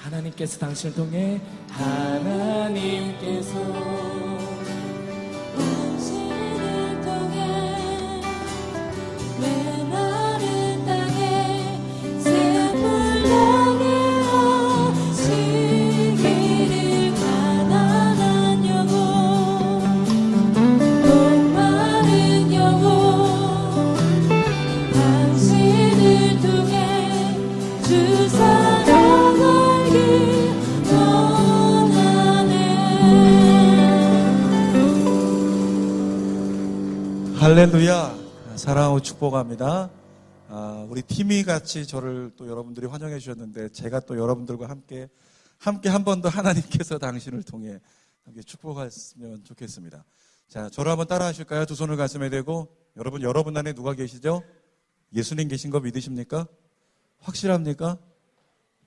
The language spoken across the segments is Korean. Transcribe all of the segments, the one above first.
하나님께서 당신을 통해 하나님께서 당신을 통해 메마른 땅에 샘물 나게 하시기를 가난한 영혼 목마른 영혼 당신을 통해 주 사랑 알길 원하네. 할렐루야. 사랑하고 축복합니다. 우리 팀이 같이 저를 또 여러분들이 환영해 주셨는데 제가 또 여러분들과 함께 한 번 더 하나님께서 당신을 통해 함께 축복했으면 좋겠습니다. 자, 저를 한번 따라 하실까요? 두 손을 가슴에 대고. 여러분 안에 누가 계시죠? 예수님 계신 거 믿으십니까? 확실합니까?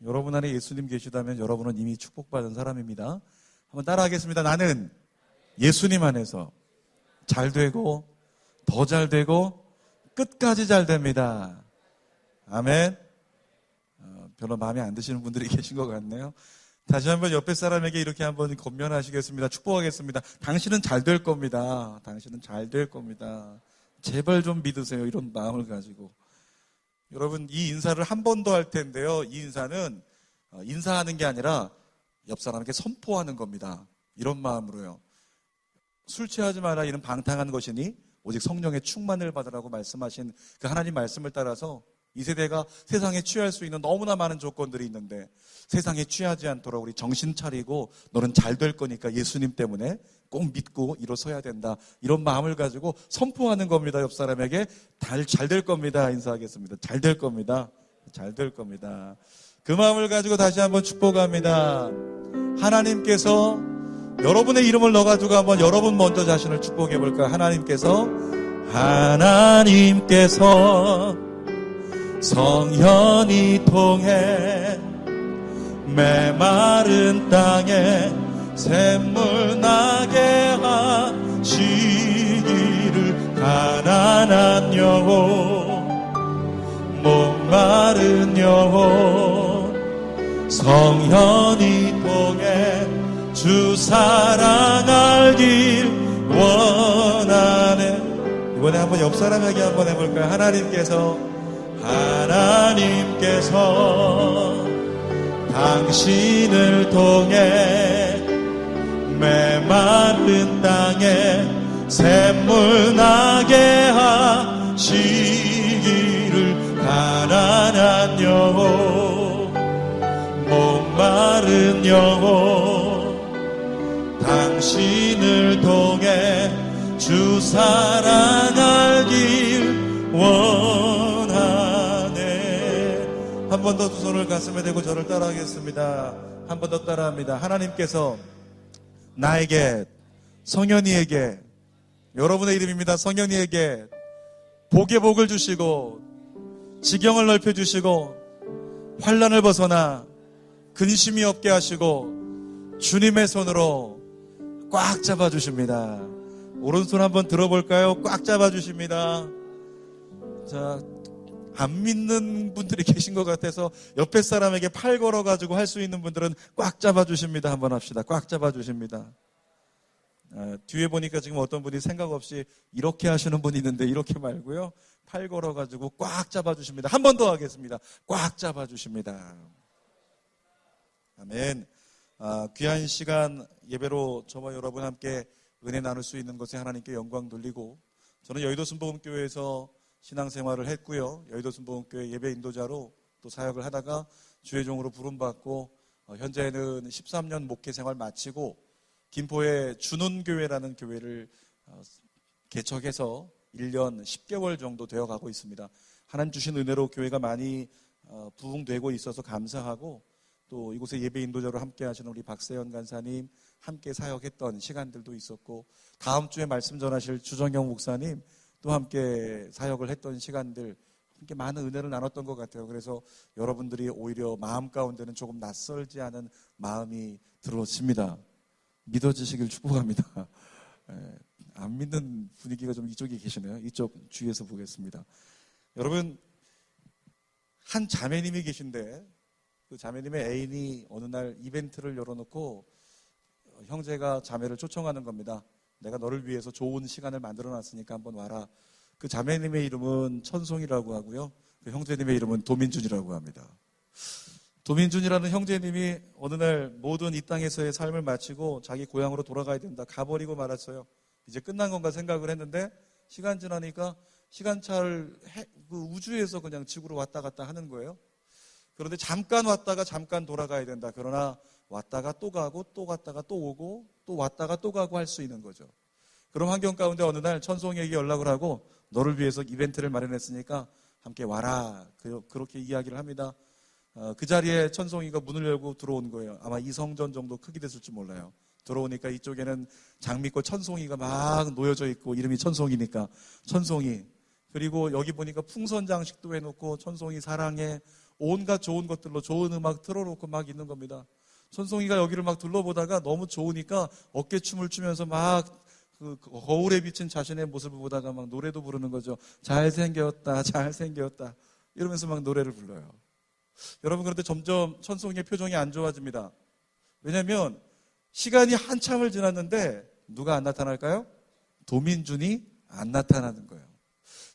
여러분 안에 예수님 계시다면 여러분은 이미 축복받은 사람입니다. 한번 따라 하겠습니다. 나는 예수님 안에서 잘 되고 더 잘 되고 끝까지 잘 됩니다. 아멘. 별로 마음에 안 드시는 분들이 계신 것 같네요. 다시 한번 옆에 사람에게 이렇게 한번 권면하시겠습니다. 축복하겠습니다. 당신은 잘 될 겁니다. 당신은 잘 될 겁니다. 제발 좀 믿으세요. 이런 마음을 가지고. 여러분, 이 인사를 한 번 더 할 텐데요. 이 인사는 인사하는 게 아니라 옆 사람에게 선포하는 겁니다. 이런 마음으로요. 술 취하지 마라. 이는 방탕한 것이니 오직 성령의 충만을 받으라고 말씀하신 그 하나님 말씀을 따라서 이 세대가 세상에 취할 수 있는 너무나 많은 조건들이 있는데 세상에 취하지 않도록 우리 정신 차리고 너는 잘 될 거니까 예수님 때문에 꼭 믿고 일어서야 된다. 이런 마음을 가지고 선포하는 겁니다. 옆 사람에게 잘 될 겁니다. 인사하겠습니다. 잘 될 겁니다. 잘 될 겁니다. 그 마음을 가지고 다시 한번 축복합니다. 하나님께서 여러분의 이름을 넣어가지고 한번 여러분 먼저 자신을 축복해 볼까요? 하나님께서 성현이 통해 메마른 땅에 샘물 나게 하시기를 가난한 영혼 목마른 영혼 성현이 통해 주 사랑 알길 원하네. 이번에 한번 옆 사람에게 한번 해볼까요? 하나님께서 당신을 통해 메마른 땅에 샘물 나게 하시기를 가난한 영혼 목마른 영혼 당신을 통해 주 사랑 알길 원하네. 한 번 더 두 손을 가슴에 대고 저를 따라하겠습니다. 한 번 더 따라합니다. 하나님께서 나에게 성현이에게 여러분의 이름입니다. 성현이에게 복의 복을 주시고 지경을 넓혀주시고 환난을 벗어나 근심이 없게 하시고 주님의 손으로 꽉 잡아주십니다. 오른손 한번 들어볼까요? 꽉 잡아주십니다. 자, 안 믿는 분들이 계신 것 같아서 옆에 사람에게 팔 걸어가지고 할 수 있는 분들은 꽉 잡아주십니다. 한번 합시다. 꽉 잡아주십니다. 뒤에 보니까 지금 어떤 분이 생각 없이 이렇게 하시는 분이 있는데 이렇게 말고요. 팔 걸어가지고 꽉 잡아주십니다. 한 번 더 하겠습니다. 꽉 잡아주십니다. 아멘. 귀한 시간 예배로 저와 여러분 함께 은혜 나눌 수 있는 것에 하나님께 영광 돌리고 저는 여의도 순복음교회에서 신앙생활을 했고요. 여의도 순복음교회 예배 인도자로 또 사역을 하다가 주의 종으로 부름받고 현재는 13년 목회생활 마치고 김포의 준훈교회라는 교회를 개척해서 1년 10개월 정도 되어가고 있습니다. 하나님 주신 은혜로 교회가 많이 부흥되고 있어서 감사하고 또 이곳에 예배 인도자로 함께 하시는 우리 박세현 간사님 함께 사역했던 시간들도 있었고 다음 주에 말씀 전하실 주정영 목사님 또 함께 사역을 했던 시간들 함께 많은 은혜를 나눴던 것 같아요. 그래서 여러분들이 오히려 마음 가운데는 조금 낯설지 않은 마음이 들었습니다. 믿어지시길 축복합니다. 안 믿는 분위기가 좀 이쪽에 계시네요. 이쪽 주위에서 보겠습니다. 여러분 한 자매님이 계신데 그 자매님의 애인이 어느 날 이벤트를 열어놓고 형제가 자매를 초청하는 겁니다. 내가 너를 위해서 좋은 시간을 만들어놨으니까 한번 와라. 그 자매님의 이름은 천송이라고 하고요. 그 형제님의 이름은 도민준이라고 합니다. 도민준이라는 형제님이 어느 날 모든 이 땅에서의 삶을 마치고 자기 고향으로 돌아가야 된다. 가버리고 말았어요. 이제 끝난 건가 생각을 했는데 시간 지나니까 시간차를 그 우주에서 그냥 지구로 왔다 갔다 하는 거예요. 그런데 잠깐 왔다가 잠깐 돌아가야 된다. 그러나 왔다가 또 가고 또 갔다가 또 오고 또 왔다가 또 가고 할 수 있는 거죠. 그런 환경 가운데 어느 날 천송이에게 연락을 하고 너를 위해서 이벤트를 마련했으니까 함께 와라. 그렇게 이야기를 합니다. 그 자리에 천송이가 문을 열고 들어온 거예요. 아마 이 성전 정도 크기 됐을지 몰라요. 들어오니까 이쪽에는 장미꽃 천송이가 막 놓여져 있고 이름이 천송이니까 천송이. 그리고 여기 보니까 풍선 장식도 해놓고 천송이 사랑해 온갖 좋은 것들로 좋은 음악 틀어놓고 막 있는 겁니다. 천송이가 여기를 막 둘러보다가 너무 좋으니까 어깨춤을 추면서 막 그 거울에 비친 자신의 모습을 보다가 막 노래도 부르는 거죠. 잘생겼다, 잘생겼다. 이러면서 막 노래를 불러요. 여러분, 그런데 점점 천송이의 표정이 안 좋아집니다. 왜냐하면 시간이 한참을 지났는데 누가 안 나타날까요? 도민준이 안 나타나는 거예요.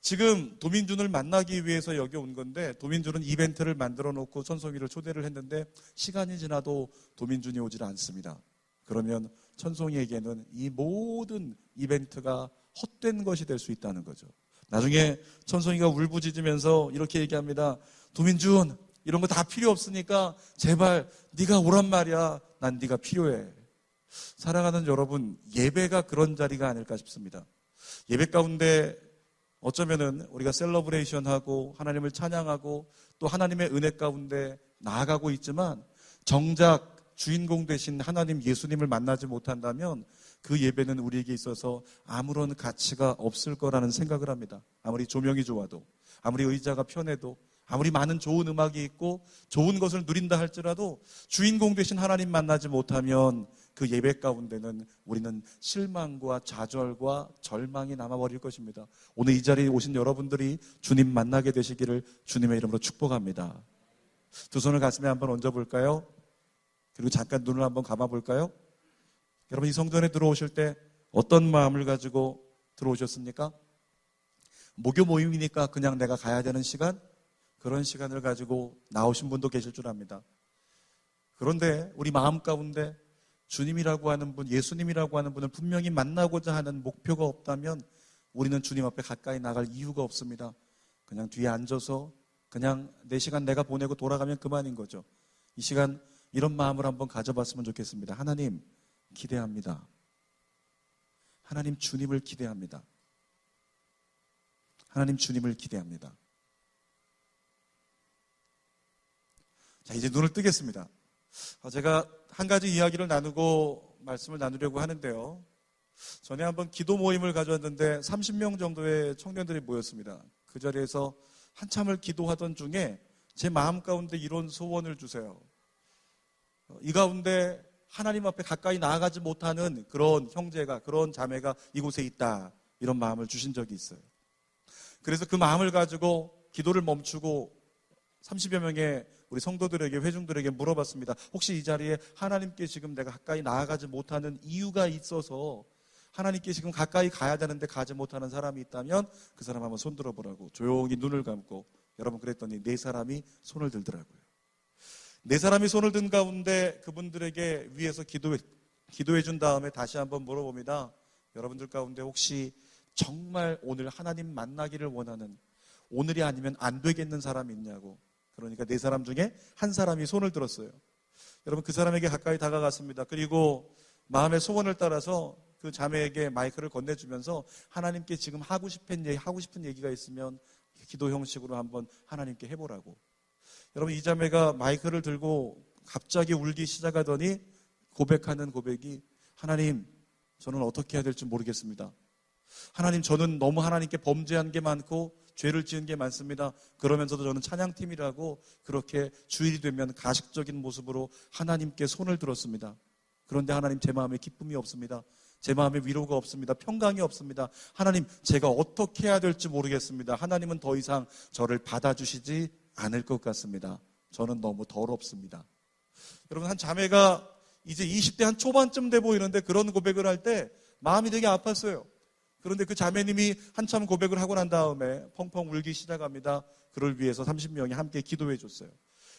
지금 도민준을 만나기 위해서 여기 온 건데 도민준은 이벤트를 만들어 놓고 천송이를 초대를 했는데 시간이 지나도 도민준이 오질 않습니다. 그러면 천송이에게는 이 모든 이벤트가 헛된 것이 될 수 있다는 거죠. 나중에 천송이가 울부짖으면서 이렇게 얘기합니다. 도민준, 이런 거 다 필요 없으니까 제발 네가 오란 말이야. 난 네가 필요해. 사랑하는 여러분, 예배가 그런 자리가 아닐까 싶습니다. 예배 가운데 어쩌면은 우리가 셀러브레이션하고 하나님을 찬양하고 또 하나님의 은혜 가운데 나아가고 있지만 정작 주인공 되신 하나님 예수님을 만나지 못한다면 그 예배는 우리에게 있어서 아무런 가치가 없을 거라는 생각을 합니다. 아무리 조명이 좋아도, 아무리 의자가 편해도, 아무리 많은 좋은 음악이 있고 좋은 것을 누린다 할지라도 주인공 되신 하나님 만나지 못하면 그 예배 가운데는 우리는 실망과 좌절과 절망이 남아버릴 것입니다. 오늘 이 자리에 오신 여러분들이 주님 만나게 되시기를 주님의 이름으로 축복합니다. 두 손을 가슴에 한번 얹어볼까요? 그리고 잠깐 눈을 한번 감아볼까요? 여러분, 이 성전에 들어오실 때 어떤 마음을 가지고 들어오셨습니까? 목요 모임이니까 그냥 내가 가야 되는 시간? 그런 시간을 가지고 나오신 분도 계실 줄 압니다. 그런데 우리 마음 가운데 주님이라고 하는 분, 예수님이라고 하는 분을 분명히 만나고자 하는 목표가 없다면 우리는 주님 앞에 가까이 나갈 이유가 없습니다. 그냥 뒤에 앉아서 그냥 내 시간 내가 보내고 돌아가면 그만인 거죠. 이 시간 이런 마음을 한번 가져봤으면 좋겠습니다. 하나님 기대합니다. 하나님 주님을 기대합니다. 하나님 주님을 기대합니다. 자, 이제 눈을 뜨겠습니다. 제가 한 가지 이야기를 나누고 말씀을 나누려고 하는데요. 전에 한번 기도 모임을 가져왔는데 30명 정도의 청년들이 모였습니다. 그 자리에서 한참을 기도하던 중에 제 마음 가운데 이런 소원을 주세요. 이 가운데 하나님 앞에 가까이 나아가지 못하는 그런 형제가, 그런 자매가 이곳에 있다. 이런 마음을 주신 적이 있어요. 그래서 그 마음을 가지고 기도를 멈추고 30여 명의 우리 성도들에게, 회중들에게 물어봤습니다. 혹시 이 자리에 하나님께 지금 내가 가까이 나아가지 못하는 이유가 있어서 하나님께 지금 가까이 가야 되는데 가지 못하는 사람이 있다면 그 사람 한번 손 들어보라고 조용히 눈을 감고 여러분 그랬더니 4사람이 손을 들더라고요. 4사람이 손을 든 가운데 그분들에게 위에서 기도해 준 다음에 다시 한번 물어봅니다. 여러분들 가운데 혹시 정말 오늘 하나님 만나기를 원하는, 오늘이 아니면 안 되겠는 사람이 있냐고. 그러니까 4사람 중에 한 사람이 손을 들었어요. 여러분, 그 사람에게 가까이 다가갔습니다. 그리고 마음의 소원을 따라서 그 자매에게 마이크를 건네주면서 하나님께 지금 하고 싶은 얘기가 있으면 기도 형식으로 한번 하나님께 해보라고. 여러분, 이 자매가 마이크를 들고 갑자기 울기 시작하더니 고백하는 고백이, 하나님, 저는 어떻게 해야 될지 모르겠습니다. 하나님, 저는 너무 하나님께 범죄한 게 많고 죄를 지은 게 많습니다. 그러면서도 저는 찬양팀이라고 그렇게 주일이 되면 가식적인 모습으로 하나님께 손을 들었습니다. 그런데 하나님, 제 마음에 기쁨이 없습니다. 제 마음에 위로가 없습니다. 평강이 없습니다. 하나님, 제가 어떻게 해야 될지 모르겠습니다. 하나님은 더 이상 저를 받아주시지 않을 것 같습니다. 저는 너무 더럽습니다. 여러분, 한 자매가 이제 20대 한 초반쯤 돼 보이는데 그런 고백을 할 때 마음이 되게 아팠어요. 그런데 그 자매님이 한참 고백을 하고 난 다음에 펑펑 울기 시작합니다. 그를 위해서 30명이 함께 기도해 줬어요.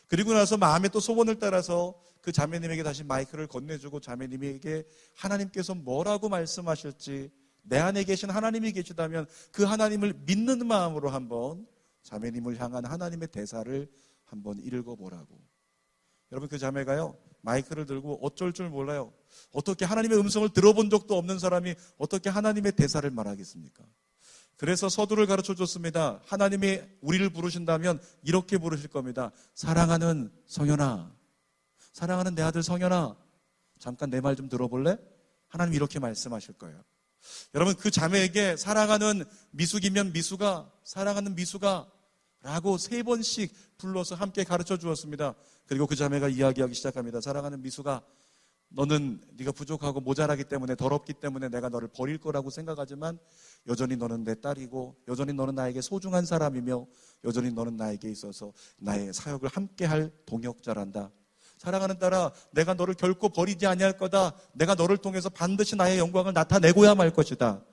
그리고 나서 마음의 또 소원을 따라서 그 자매님에게 다시 마이크를 건네주고 자매님에게 하나님께서 뭐라고 말씀하실지, 내 안에 계신 하나님이 계시다면 그 하나님을 믿는 마음으로 한번 자매님을 향한 하나님의 대사를 한번 읽어보라고. 여러분, 그 자매가요, 마이크를 들고 어쩔 줄 몰라요. 어떻게 하나님의 음성을 들어본 적도 없는 사람이 어떻게 하나님의 대사를 말하겠습니까? 그래서 서두를 가르쳐 줬습니다. 하나님이 우리를 부르신다면 이렇게 부르실 겁니다. 사랑하는 성현아, 사랑하는 내 아들 성현아, 잠깐 내 말 좀 들어볼래? 하나님 이렇게 말씀하실 거예요. 여러분, 그 자매에게 사랑하는 미숙이면 미숙아, 사랑하는 미숙아 라고 3번씩 불러서 함께 가르쳐 주었습니다. 그리고 그 자매가 이야기하기 시작합니다. 사랑하는 미숙아, 너는 네가 부족하고 모자라기 때문에, 더럽기 때문에 내가 너를 버릴 거라고 생각하지만 여전히 너는 내 딸이고 여전히 너는 나에게 소중한 사람이며 여전히 너는 나에게 있어서 나의 사역을 함께할 동역자란다. 사랑하는 딸아, 내가 너를 결코 버리지 아니할 거다. 내가 너를 통해서 반드시 나의 영광을 나타내고야 말 것이다.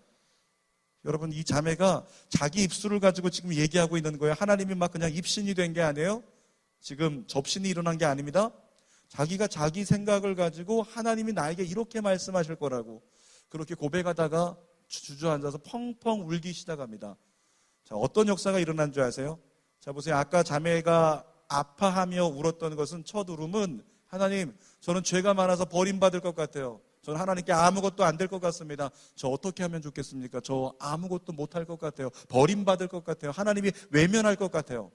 여러분, 이 자매가 자기 입술을 가지고 지금 얘기하고 있는 거예요. 하나님이 막 그냥 입신이 된 게 아니에요. 지금 접신이 일어난 게 아닙니다. 자기가 자기 생각을 가지고 하나님이 나에게 이렇게 말씀하실 거라고 그렇게 고백하다가 주저앉아서 펑펑 울기 시작합니다. 자, 어떤 역사가 일어난 줄 아세요? 자, 보세요. 아까 자매가 아파하며 울었던 것은 첫 울음은, 하나님, 저는 죄가 많아서 버림받을 것 같아요. 저는 하나님께 아무것도 안 될 것 같습니다. 저 어떻게 하면 좋겠습니까? 저 아무것도 못할 것 같아요. 버림받을 것 같아요. 하나님이 외면할 것 같아요.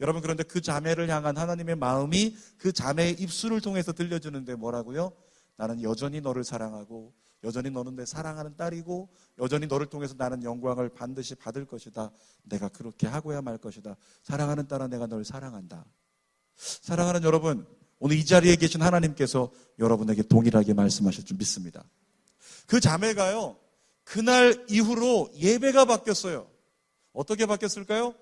여러분, 그런데 그 자매를 향한 하나님의 마음이 그 자매의 입술을 통해서 들려주는데 뭐라고요? 나는 여전히 너를 사랑하고 여전히 너는 내 사랑하는 딸이고 여전히 너를 통해서 나는 영광을 반드시 받을 것이다. 내가 그렇게 하고야 말 것이다. 사랑하는 딸아, 내가 널 사랑한다. 사랑하는 여러분, 오늘 이 자리에 계신 하나님께서 여러분에게 동일하게 말씀하실 줄 믿습니다. 그 자매가요, 그날 이후로 예배가 바뀌었어요. 어떻게 바뀌었을까요?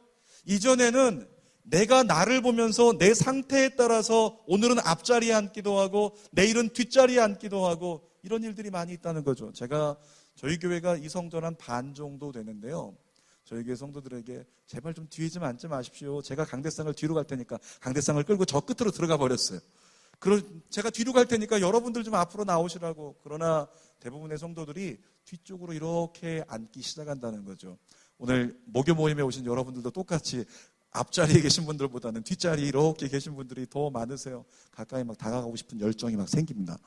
이전에는 내가 나를 보면서 내 상태에 따라서 오늘은 앞자리에 앉기도 하고 내일은 뒷자리에 앉기도 하고 이런 일들이 많이 있다는 거죠. 제가 저희 교회가 이 성전 한 반 정도 되는데요. 저희 교회 성도들에게 제발 좀 뒤에 좀 앉지 마십시오. 제가 강대상을 뒤로 갈 테니까 강대상을 끌고 저 끝으로 들어가 버렸어요. 제가 뒤로 갈 테니까 여러분들 좀 앞으로 나오시라고. 그러나 대부분의 성도들이 뒤쪽으로 이렇게 앉기 시작한다는 거죠. 오늘 목요 모임에 오신 여러분들도 똑같이 앞자리에 계신 분들보다는 뒷자리에 이렇게 계신 분들이 더 많으세요. 가까이 막 다가가고 싶은 열정이 막 생깁니다.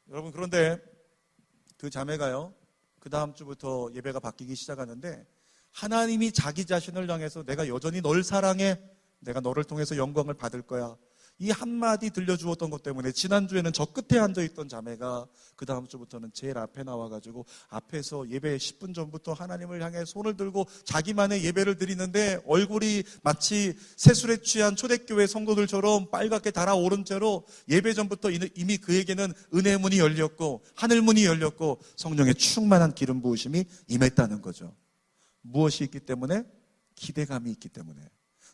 여러분, 그런데 그 자매가요, 그 다음 주부터 예배가 바뀌기 시작하는데 하나님이 자기 자신을 향해서 내가 여전히 널 사랑해, 내가 너를 통해서 영광을 받을 거야, 이 한마디 들려주었던 것 때문에 지난주에는 저 끝에 앉아있던 자매가 그 다음 주부터는 제일 앞에 나와가지고 앞에서 예배 10분 전부터 하나님을 향해 손을 들고 자기만의 예배를 드리는데 얼굴이 마치 세술에 취한 초대교회 성도들처럼 빨갛게 달아오른 채로 예배 전부터 이미 그에게는 은혜의 문이 열렸고 하늘 문이 열렸고 성령의 충만한 기름 부으심이 임했다는 거죠. 무엇이 있기 때문에? 기대감이 있기 때문에.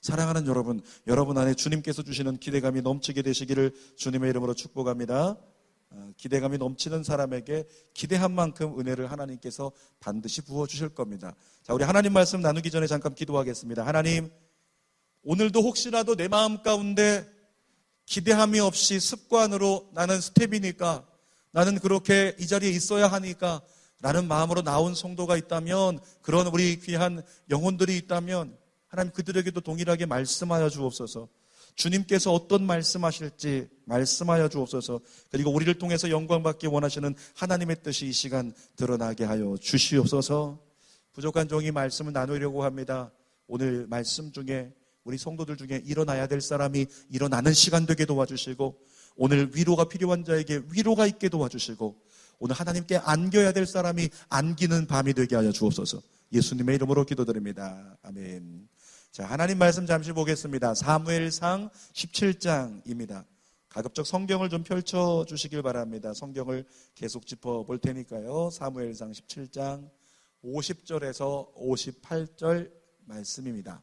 사랑하는 여러분, 여러분 안에 주님께서 주시는 기대감이 넘치게 되시기를 주님의 이름으로 축복합니다. 기대감이 넘치는 사람에게 기대한 만큼 은혜를 하나님께서 반드시 부어주실 겁니다. 자, 우리 하나님 말씀 나누기 전에 잠깐 기도하겠습니다. 하나님, 오늘도 혹시라도 내 마음 가운데 기대함이 없이 습관으로 나는 스텝이니까, 나는 그렇게 이 자리에 있어야 하니까 라는 마음으로 나온 성도가 있다면, 그런 우리 귀한 영혼들이 있다면 하나님 그들에게도 동일하게 말씀하여 주옵소서. 주님께서 어떤 말씀하실지 말씀하여 주옵소서. 그리고 우리를 통해서 영광받기 원하시는 하나님의 뜻이 이 시간 드러나게 하여 주시옵소서. 부족한 종이 말씀을 나누려고 합니다. 오늘 말씀 중에 우리 성도들 중에 일어나야 될 사람이 일어나는 시간 되게 도와주시고, 오늘 위로가 필요한 자에게 위로가 있게 도와주시고, 오늘 하나님께 안겨야 될 사람이 안기는 밤이 되게 하여 주옵소서. 예수님의 이름으로 기도드립니다. 아멘. 자, 하나님 말씀 잠시 보겠습니다. 사무엘상 17장입니다. 가급적 성경을 좀 펼쳐주시길 바랍니다. 성경을 계속 짚어볼 테니까요. 사무엘상 17장 50절에서 58절 말씀입니다.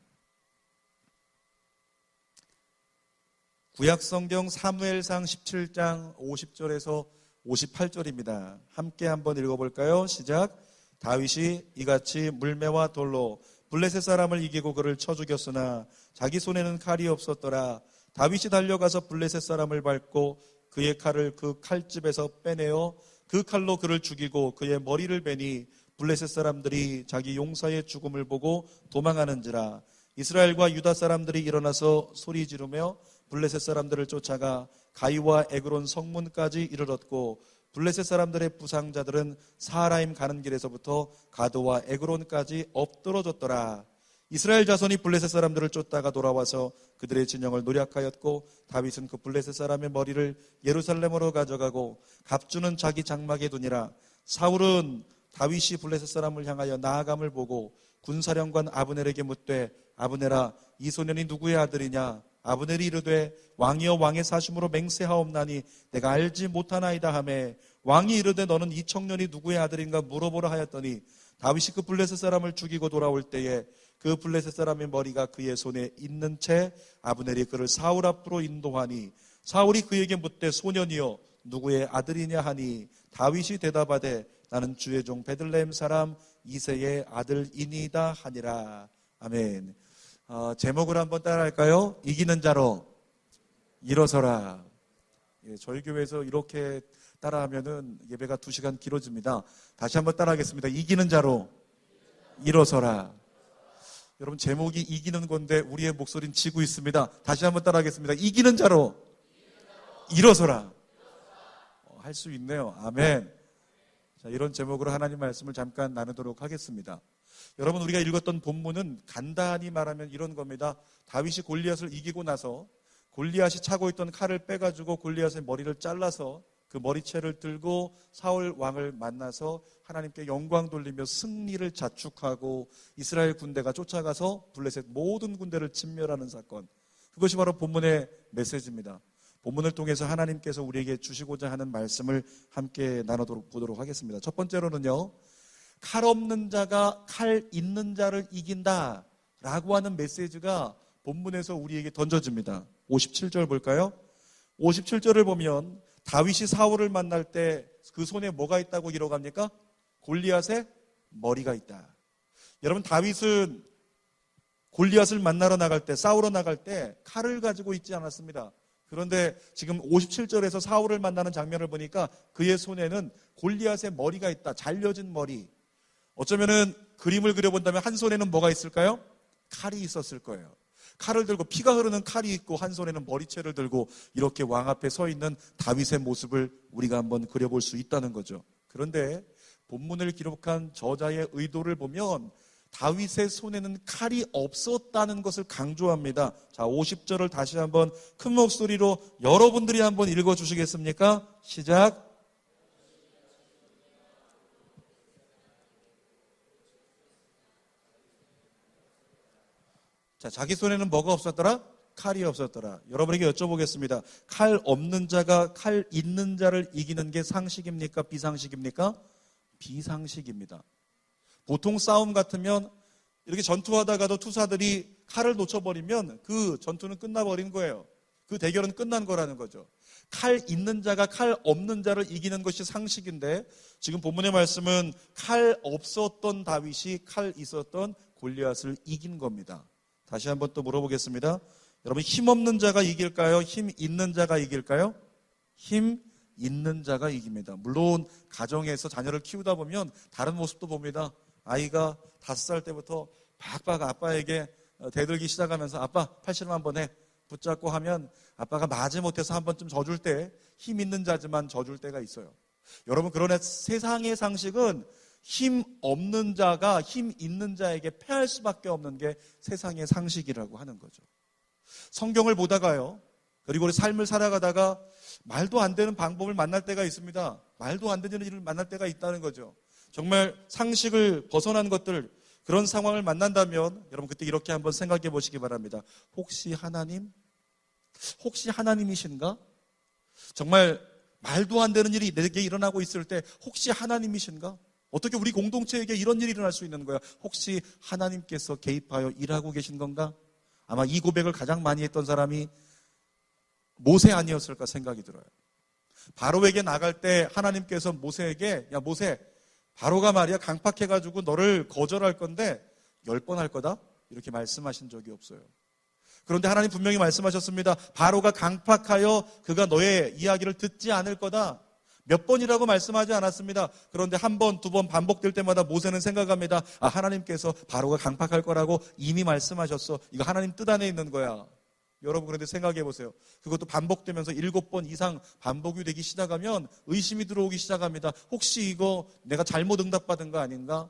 구약성경 사무엘상 17장 50절에서 58절입니다. 함께 한번 읽어볼까요? 시작. 다윗이 이같이 물매와 돌로 블레셋 사람을 이기고 그를 쳐 죽였으나 자기 손에는 칼이 없었더라. 다윗이 달려가서 블레셋 사람을 밟고 그의 칼을 그 칼집에서 빼내어 그 칼로 그를 죽이고 그의 머리를 베니 블레셋 사람들이 자기 용사의 죽음을 보고 도망하는지라. 이스라엘과 유다 사람들이 일어나서 소리 지르며 블레셋 사람들을 쫓아가 가이와 에그론 성문까지 이르렀고 블레셋 사람들의 부상자들은 사하라임 가는 길에서부터 가드와 에그론까지 엎드러졌더라. 이스라엘 자손이 블레셋 사람들을 쫓다가 돌아와서 그들의 진영을 노략하였고 다윗은 그 블레셋 사람의 머리를 예루살렘으로 가져가고 갑주는 자기 장막에 두니라. 사울은 다윗이 블레셋 사람을 향하여 나아감을 보고 군사령관 아브넬에게 묻되 아브넬아 이 소년이 누구의 아들이냐? 아브넬이 이르되 왕이여 왕의 사심으로 맹세하옵나니 내가 알지 못하나이다 하매 왕이 이르되 너는 이 청년이 누구의 아들인가 물어보라 하였더니 다윗이 그 블레셋 사람을 죽이고 돌아올 때에 그 블레셋 사람의 머리가 그의 손에 있는 채 아브넬이 그를 사울 앞으로 인도하니 사울이 그에게 묻되 소년이여 누구의 아들이냐 하니 다윗이 대답하되 나는 주의 종 베들레헴 사람 이새의 아들이니이다 하니라. 아멘. 제목을 한번 따라할까요? 이기는 자로 일어서라. 예, 저희 교회에서 이렇게 따라하면은 예배가 2시간 길어집니다. 다시 한번 따라하겠습니다. 이기는 자로 일어서라. 여러분 제목이 이기는 건데 우리의 목소리는 지고 있습니다. 다시 한번 따라하겠습니다. 이기는 자로 일어서라. 할 수 있네요. 아멘. 자, 이런 제목으로 하나님 말씀을 잠깐 나누도록 하겠습니다. 여러분 우리가 읽었던 본문은 간단히 말하면 이런 겁니다. 다윗이 골리앗을 이기고 나서 골리앗이 차고 있던 칼을 빼가지고 골리앗의 머리를 잘라서 그 머리채를 들고 사울 왕을 만나서 하나님께 영광 돌리며 승리를 자축하고 이스라엘 군대가 쫓아가서 블레셋 모든 군대를 진멸하는 사건. 그것이 바로 본문의 메시지입니다. 본문을 통해서 하나님께서 우리에게 주시고자 하는 말씀을 함께 나눠보도록 하겠습니다. 첫 번째로는요, 칼 없는 자가 칼 있는 자를 이긴다 라고 하는 메시지가 본문에서 우리에게 던져집니다. 57절 볼까요? 57절을 보면 다윗이 사울을 만날 때 그 손에 뭐가 있다고 기록합니까? 골리앗의 머리가 있다. 여러분 다윗은 골리앗을 만나러 나갈 때, 싸우러 나갈 때 칼을 가지고 있지 않았습니다. 그런데 지금 57절에서 사울을 만나는 장면을 보니까 그의 손에는 골리앗의 머리가 있다. 잘려진 머리. 어쩌면은 그림을 그려본다면 한 손에는 뭐가 있을까요? 칼이 있었을 거예요. 칼을 들고 피가 흐르는 칼이 있고 한 손에는 머리채를 들고 이렇게 왕 앞에 서 있는 다윗의 모습을 우리가 한번 그려볼 수 있다는 거죠. 그런데 본문을 기록한 저자의 의도를 보면 다윗의 손에는 칼이 없었다는 것을 강조합니다. 자, 50절을 다시 한번 큰 목소리로 여러분들이 한번 읽어주시겠습니까? 시작. 자, 자기 손에는 뭐가 없었더라? 칼이 없었더라. 여러분에게 여쭤보겠습니다. 칼 없는 자가 칼 있는 자를 이기는 게 상식입니까? 비상식입니까? 비상식입니다. 보통 싸움 같으면 이렇게 전투하다가도 투사들이 칼을 놓쳐버리면 그 전투는 끝나버린 거예요. 그 대결은 끝난 거라는 거죠. 칼 있는 자가 칼 없는 자를 이기는 것이 상식인데 지금 본문의 말씀은 칼 없었던 다윗이 칼 있었던 골리앗을 이긴 겁니다. 다시 한번 또 물어보겠습니다. 여러분 힘 없는 자가 이길까요? 힘 있는 자가 이길까요? 힘 있는 자가 이깁니다. 물론 가정에서 자녀를 키우다 보면 다른 모습도 봅니다. 아이가 5살 때부터 박박 아빠에게 대들기 시작하면서 아빠 팔씨름 한번 해 붙잡고 하면 아빠가 마지못해서 한 번쯤 져줄 때 힘 있는 자지만 져줄 때가 있어요. 여러분 그러나 세상의 상식은 힘 없는 자가 힘 있는 자에게 패할 수밖에 없는 게 세상의 상식이라고 하는 거죠. 성경을 보다가요, 그리고 우리 삶을 살아가다가 말도 안 되는 방법을 만날 때가 있습니다. 말도 안 되는 일을 만날 때가 있다는 거죠. 정말 상식을 벗어난 것들, 그런 상황을 만난다면 여러분 그때 이렇게 한번 생각해 보시기 바랍니다. 혹시 하나님? 혹시 하나님이신가? 정말 말도 안 되는 일이 내게 일어나고 있을 때 혹시 하나님이신가? 어떻게 우리 공동체에게 이런 일이 일어날 수 있는 거야? 혹시 하나님께서 개입하여 일하고 계신 건가? 아마 이 고백을 가장 많이 했던 사람이 모세 아니었을까 생각이 들어요. 바로에게 나갈 때 하나님께서 모세에게 야 모세, 바로가 말이야 강팍해가지고 너를 거절할 건데 10번 할 거다 이렇게 말씀하신 적이 없어요. 그런데 하나님 분명히 말씀하셨습니다. 바로가 강팍하여 그가 너의 이야기를 듣지 않을 거다. 몇 번이라고 말씀하지 않았습니다. 그런데 한 번, 두 번 반복될 때마다 모세는 생각합니다. 아, 하나님께서 바로가 강팍할 거라고 이미 말씀하셨어. 이거 하나님 뜻 안에 있는 거야. 여러분 그런데 생각해 보세요. 그것도 반복되면서 7번 이상 반복이 되기 시작하면 의심이 들어오기 시작합니다. 혹시 이거 내가 잘못 응답받은 거 아닌가?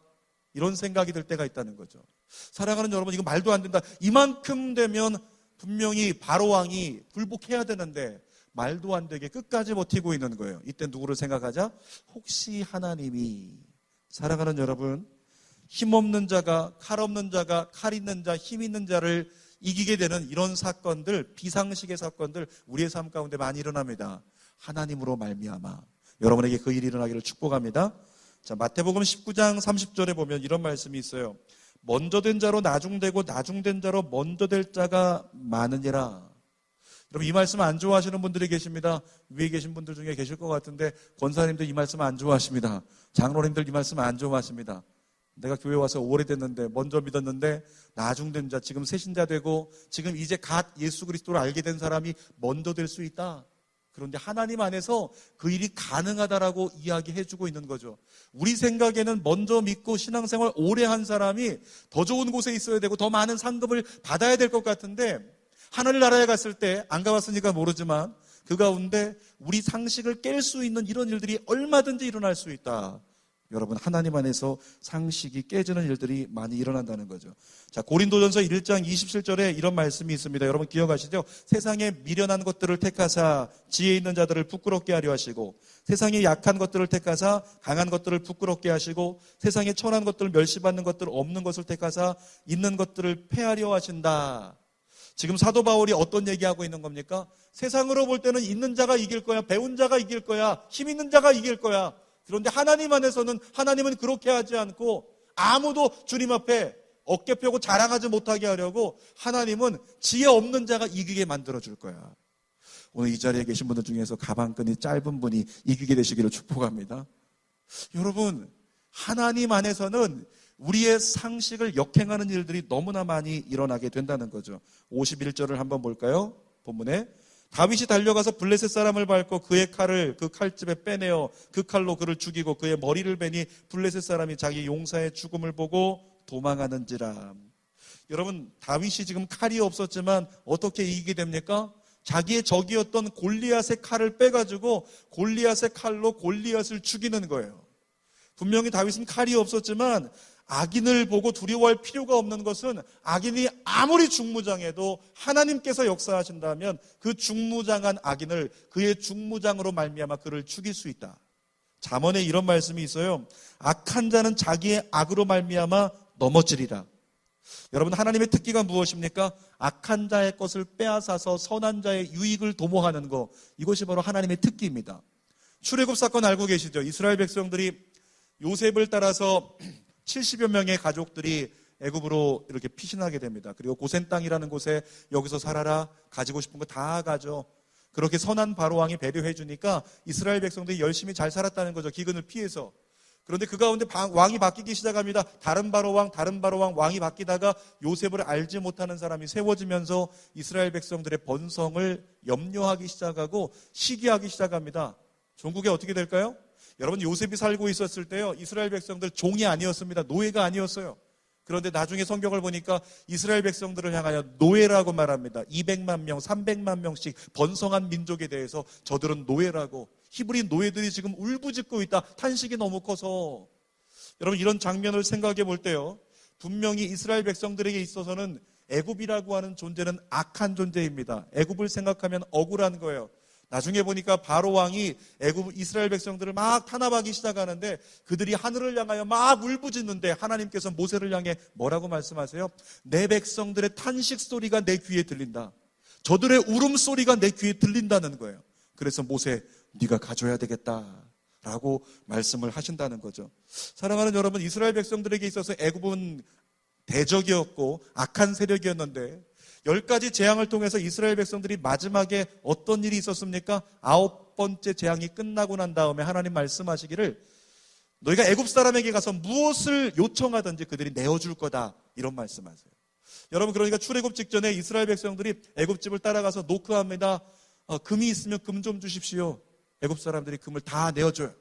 이런 생각이 들 때가 있다는 거죠. 사랑하는 여러분, 이거 말도 안 된다. 이만큼 되면 분명히 바로 왕이 굴복해야 되는데 말도 안 되게 끝까지 버티고 있는 거예요. 이때 누구를 생각하자? 혹시 하나님이, 사랑하는 여러분, 힘없는 자가, 칼 없는 자가, 칼 있는 자, 힘 있는 자를 이기게 되는 이런 사건들, 비상식의 사건들 우리의 삶 가운데 많이 일어납니다. 하나님으로 말미암아 여러분에게 그 일이 일어나기를 축복합니다. 자, 마태복음 19장 30절에 보면 이런 말씀이 있어요. 먼저 된 자로 나중되고 나중된 자로 먼저 될 자가 많으니라. 여러분 이 말씀 안 좋아하시는 분들이 계십니다. 위에 계신 분들 중에 계실 것 같은데 권사님들 이 말씀 안 좋아하십니다. 장로님들 이 말씀 안 좋아하십니다. 내가 교회 와서 오래됐는데 먼저 믿었는데 나중된 자, 지금 새신자 되고 지금 이제 갓 예수 그리스도를 알게 된 사람이 먼저 될 수 있다. 그런데 하나님 안에서 그 일이 가능하다라고 이야기해주고 있는 거죠. 우리 생각에는 먼저 믿고 신앙생활 오래 한 사람이 더 좋은 곳에 있어야 되고 더 많은 상급을 받아야 될 것 같은데 하늘나라에 갔을 때 안 가봤으니까 모르지만 그 가운데 우리 상식을 깰 수 있는 이런 일들이 얼마든지 일어날 수 있다. 여러분 하나님 안에서 상식이 깨지는 일들이 많이 일어난다는 거죠. 자, 고린도전서 1장 27절에 이런 말씀이 있습니다. 여러분 기억하시죠? 세상에 미련한 것들을 택하사 지혜 있는 자들을 부끄럽게 하려 하시고 세상에 약한 것들을 택하사 강한 것들을 부끄럽게 하시고 세상에 천한 것들을 멸시받는 것들 없는 것을 택하사 있는 것들을 폐하려 하신다. 지금 사도 바울이 어떤 얘기하고 있는 겁니까? 세상으로 볼 때는 있는 자가 이길 거야, 배운 자가 이길 거야, 힘 있는 자가 이길 거야. 그런데 하나님 안에서는 하나님은 그렇게 하지 않고 아무도 주님 앞에 어깨 펴고 자랑하지 못하게 하려고 하나님은 지혜 없는 자가 이기게 만들어줄 거야. 오늘 이 자리에 계신 분들 중에서 가방끈이 짧은 분이 이기게 되시기를 축복합니다. 여러분 하나님 안에서는 우리의 상식을 역행하는 일들이 너무나 많이 일어나게 된다는 거죠. 51절을 한번 볼까요? 본문에 다윗이 달려가서 블레셋 사람을 밟고 그의 칼을 그 칼집에 빼내어 그 칼로 그를 죽이고 그의 머리를 베니 블레셋 사람이 자기 용사의 죽음을 보고 도망하는지라. 여러분 다윗이 지금 칼이 없었지만 어떻게 이기게 됩니까? 자기의 적이었던 골리앗의 칼을 빼가지고 골리앗의 칼로 골리앗을 죽이는 거예요. 분명히 다윗은 칼이 없었지만 악인을 보고 두려워할 필요가 없는 것은 악인이 아무리 중무장해도 하나님께서 역사하신다면 그 중무장한 악인을 그의 중무장으로 말미암아 그를 죽일 수 있다. 잠언에 이런 말씀이 있어요. 악한 자는 자기의 악으로 말미암아 넘어지리라. 여러분 하나님의 특기가 무엇입니까? 악한 자의 것을 빼앗아서 선한 자의 유익을 도모하는 것, 이것이 바로 하나님의 특기입니다. 출애굽 사건 알고 계시죠? 이스라엘 백성들이 요셉을 따라서 70여 명의 가족들이 애굽으로 이렇게 피신하게 됩니다. 그리고 고센 땅이라는 곳에 여기서 살아라, 가지고 싶은 거 다 가져. 그렇게 선한 바로 왕이 배려해 주니까 이스라엘 백성들이 열심히 잘 살았다는 거죠. 기근을 피해서. 그런데 그 가운데 왕이 바뀌기 시작합니다. 다른 바로 왕 왕이 바뀌다가 요셉을 알지 못하는 사람이 세워지면서 이스라엘 백성들의 번성을 염려하기 시작하고 시기하기 시작합니다. 종국에 어떻게 될까요? 여러분 요셉이 살고 있었을 때요, 이스라엘 백성들 종이 아니었습니다. 노예가 아니었어요. 그런데 나중에 성경을 보니까 이스라엘 백성들을 향하여 노예라고 말합니다. 200만 명, 300만 명씩 번성한 민족에 대해서 저들은 노예라고. 히브리 노예들이 지금 울부짖고 있다. 탄식이 너무 커서. 여러분 이런 장면을 생각해 볼 때요, 분명히 이스라엘 백성들에게 있어서는 애굽이라고 하는 존재는 악한 존재입니다. 애굽을 생각하면 억울한 거예요. 나중에 보니까 바로 왕이 애굽 이스라엘 백성들을 막 탄압하기 시작하는데 그들이 하늘을 향하여 막 울부짖는데 하나님께서 모세를 향해 뭐라고 말씀하세요? 내 백성들의 탄식 소리가 내 귀에 들린다. 저들의 울음소리가 내 귀에 들린다는 거예요. 그래서 모세, 네가 가져야 되겠다라고 말씀을 하신다는 거죠. 사랑하는 여러분, 이스라엘 백성들에게 있어서 애굽은 대적이었고 악한 세력이었는데 10가지 재앙을 통해서 이스라엘 백성들이 마지막에 어떤 일이 있었습니까? 9번째 재앙이 끝나고 난 다음에 하나님 말씀하시기를 너희가 애굽 사람에게 가서 무엇을 요청하든지 그들이 내어줄 거다, 이런 말씀하세요. 여러분, 그러니까 출애굽 직전에 이스라엘 백성들이 애굽집을 따라가서 노크합니다. 금이 있으면 금 좀 주십시오. 애굽 사람들이 금을 다 내어줘요.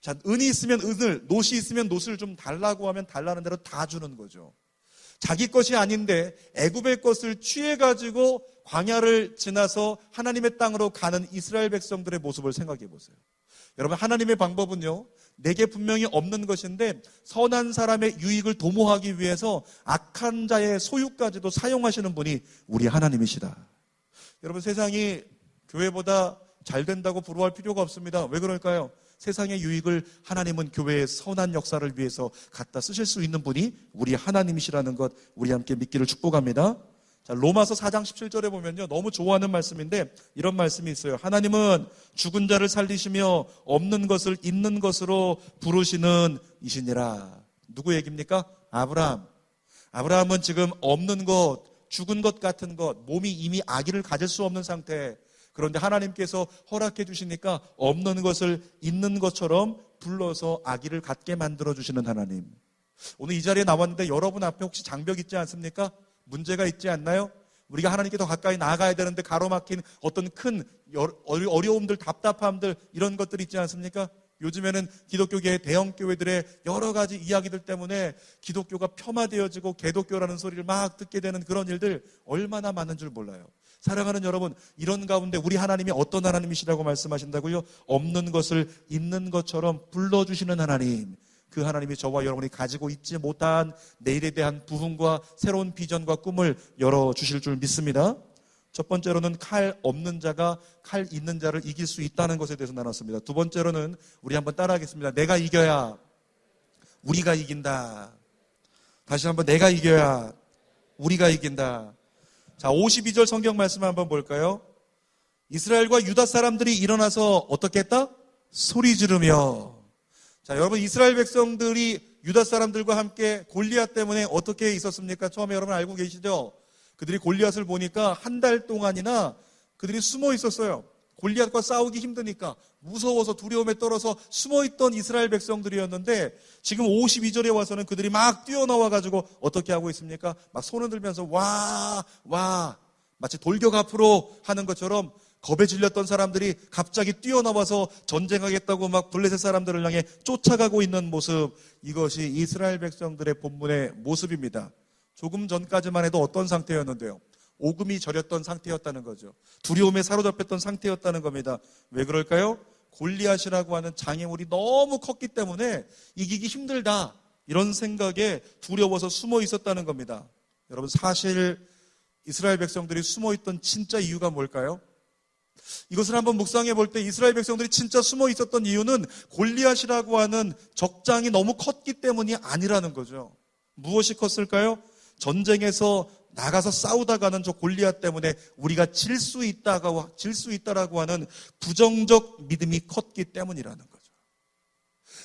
자, 은이 있으면 은을, 노시 있으면 노스를 좀 달라고 하면 달라는 대로 다 주는 거죠. 자기 것이 아닌데 애굽의 것을 취해가지고 광야를 지나서 하나님의 땅으로 가는 이스라엘 백성들의 모습을 생각해 보세요. 여러분, 하나님의 방법은요, 내게 분명히 없는 것인데 선한 사람의 유익을 도모하기 위해서 악한 자의 소유까지도 사용하시는 분이 우리 하나님이시다. 여러분, 세상이 교회보다 잘 된다고 부러워할 필요가 없습니다. 왜 그럴까요? 세상의 유익을 하나님은 교회의 선한 역사를 위해서 갖다 쓰실 수 있는 분이 우리 하나님이시라는 것, 우리 함께 믿기를 축복합니다. 자, 로마서 4장 17절에 보면요, 너무 좋아하는 말씀인데 이런 말씀이 있어요. 하나님은 죽은 자를 살리시며 없는 것을 있는 것으로 부르시는 이시니라. 누구 얘기입니까? 아브라함. 아브라함은 지금 없는 것, 죽은 것 같은 것, 몸이 이미 아기를 가질 수 없는 상태. 그런데 하나님께서 허락해 주시니까 없는 것을 있는 것처럼 불러서 아기를 갖게 만들어 주시는 하나님. 오늘 이 자리에 나왔는데 여러분 앞에 혹시 장벽 있지 않습니까? 문제가 있지 않나요? 우리가 하나님께 더 가까이 나아가야 되는데 가로막힌 어떤 큰 어려움들, 답답함들, 이런 것들이 있지 않습니까? 요즘에는 기독교계의 대형 교회들의 여러 가지 이야기들 때문에 기독교가 폄하되어지고 개독교라는 소리를 막 듣게 되는 그런 일들 얼마나 많은 줄 몰라요. 사랑하는 여러분, 이런 가운데 우리 하나님이 어떤 하나님이시라고 말씀하신다고요? 없는 것을 있는 것처럼 불러주시는 하나님. 그 하나님이 저와 여러분이 가지고 있지 못한 내일에 대한 부흥과 새로운 비전과 꿈을 열어주실 줄 믿습니다. 첫 번째로는 칼 없는 자가 칼 있는 자를 이길 수 있다는 것에 대해서 나눴습니다. 두 번째로는 우리 한번 따라하겠습니다. 내가 이겨야 우리가 이긴다. 다시 한번, 내가 이겨야 우리가 이긴다. 자, 52절 성경 말씀 한번 볼까요? 이스라엘과 유다 사람들이 일어나서 어떻게 했다? 소리 지르며. 자, 여러분, 이스라엘 백성들이 유다 사람들과 함께 골리앗 때문에 어떻게 있었습니까? 처음에 여러분 알고 계시죠? 그들이 골리앗을 보니까 한 달 동안이나 그들이 숨어 있었어요. 골리앗과 싸우기 힘드니까 무서워서 두려움에 떨어서 숨어있던 이스라엘 백성들이었는데 지금 52절에 와서는 그들이 막 뛰어나와가지고 어떻게 하고 있습니까? 막 손을 들면서 와 마치 돌격 앞으로 하는 것처럼 겁에 질렸던 사람들이 갑자기 뛰어나와서 전쟁하겠다고 막 블레셋 사람들을 향해 쫓아가고 있는 모습, 이것이 이스라엘 백성들의 본문의 모습입니다. 조금 전까지만 해도 어떤 상태였는데요? 오금이 저렸던 상태였다는 거죠. 두려움에 사로잡혔던 상태였다는 겁니다. 왜 그럴까요? 골리앗이라고 하는 장애물이 너무 컸기 때문에 이기기 힘들다, 이런 생각에 두려워서 숨어 있었다는 겁니다. 여러분, 사실 이스라엘 백성들이 숨어 있던 진짜 이유가 뭘까요? 이것을 한번 묵상해 볼 때 이스라엘 백성들이 진짜 숨어 있었던 이유는 골리앗이라고 하는 적장이 너무 컸기 때문이 아니라는 거죠. 무엇이 컸을까요? 전쟁에서 나가서 싸우다가는 저 골리앗 때문에 우리가 질 수 있다라고 하는 부정적 믿음이 컸기 때문이라는 거죠.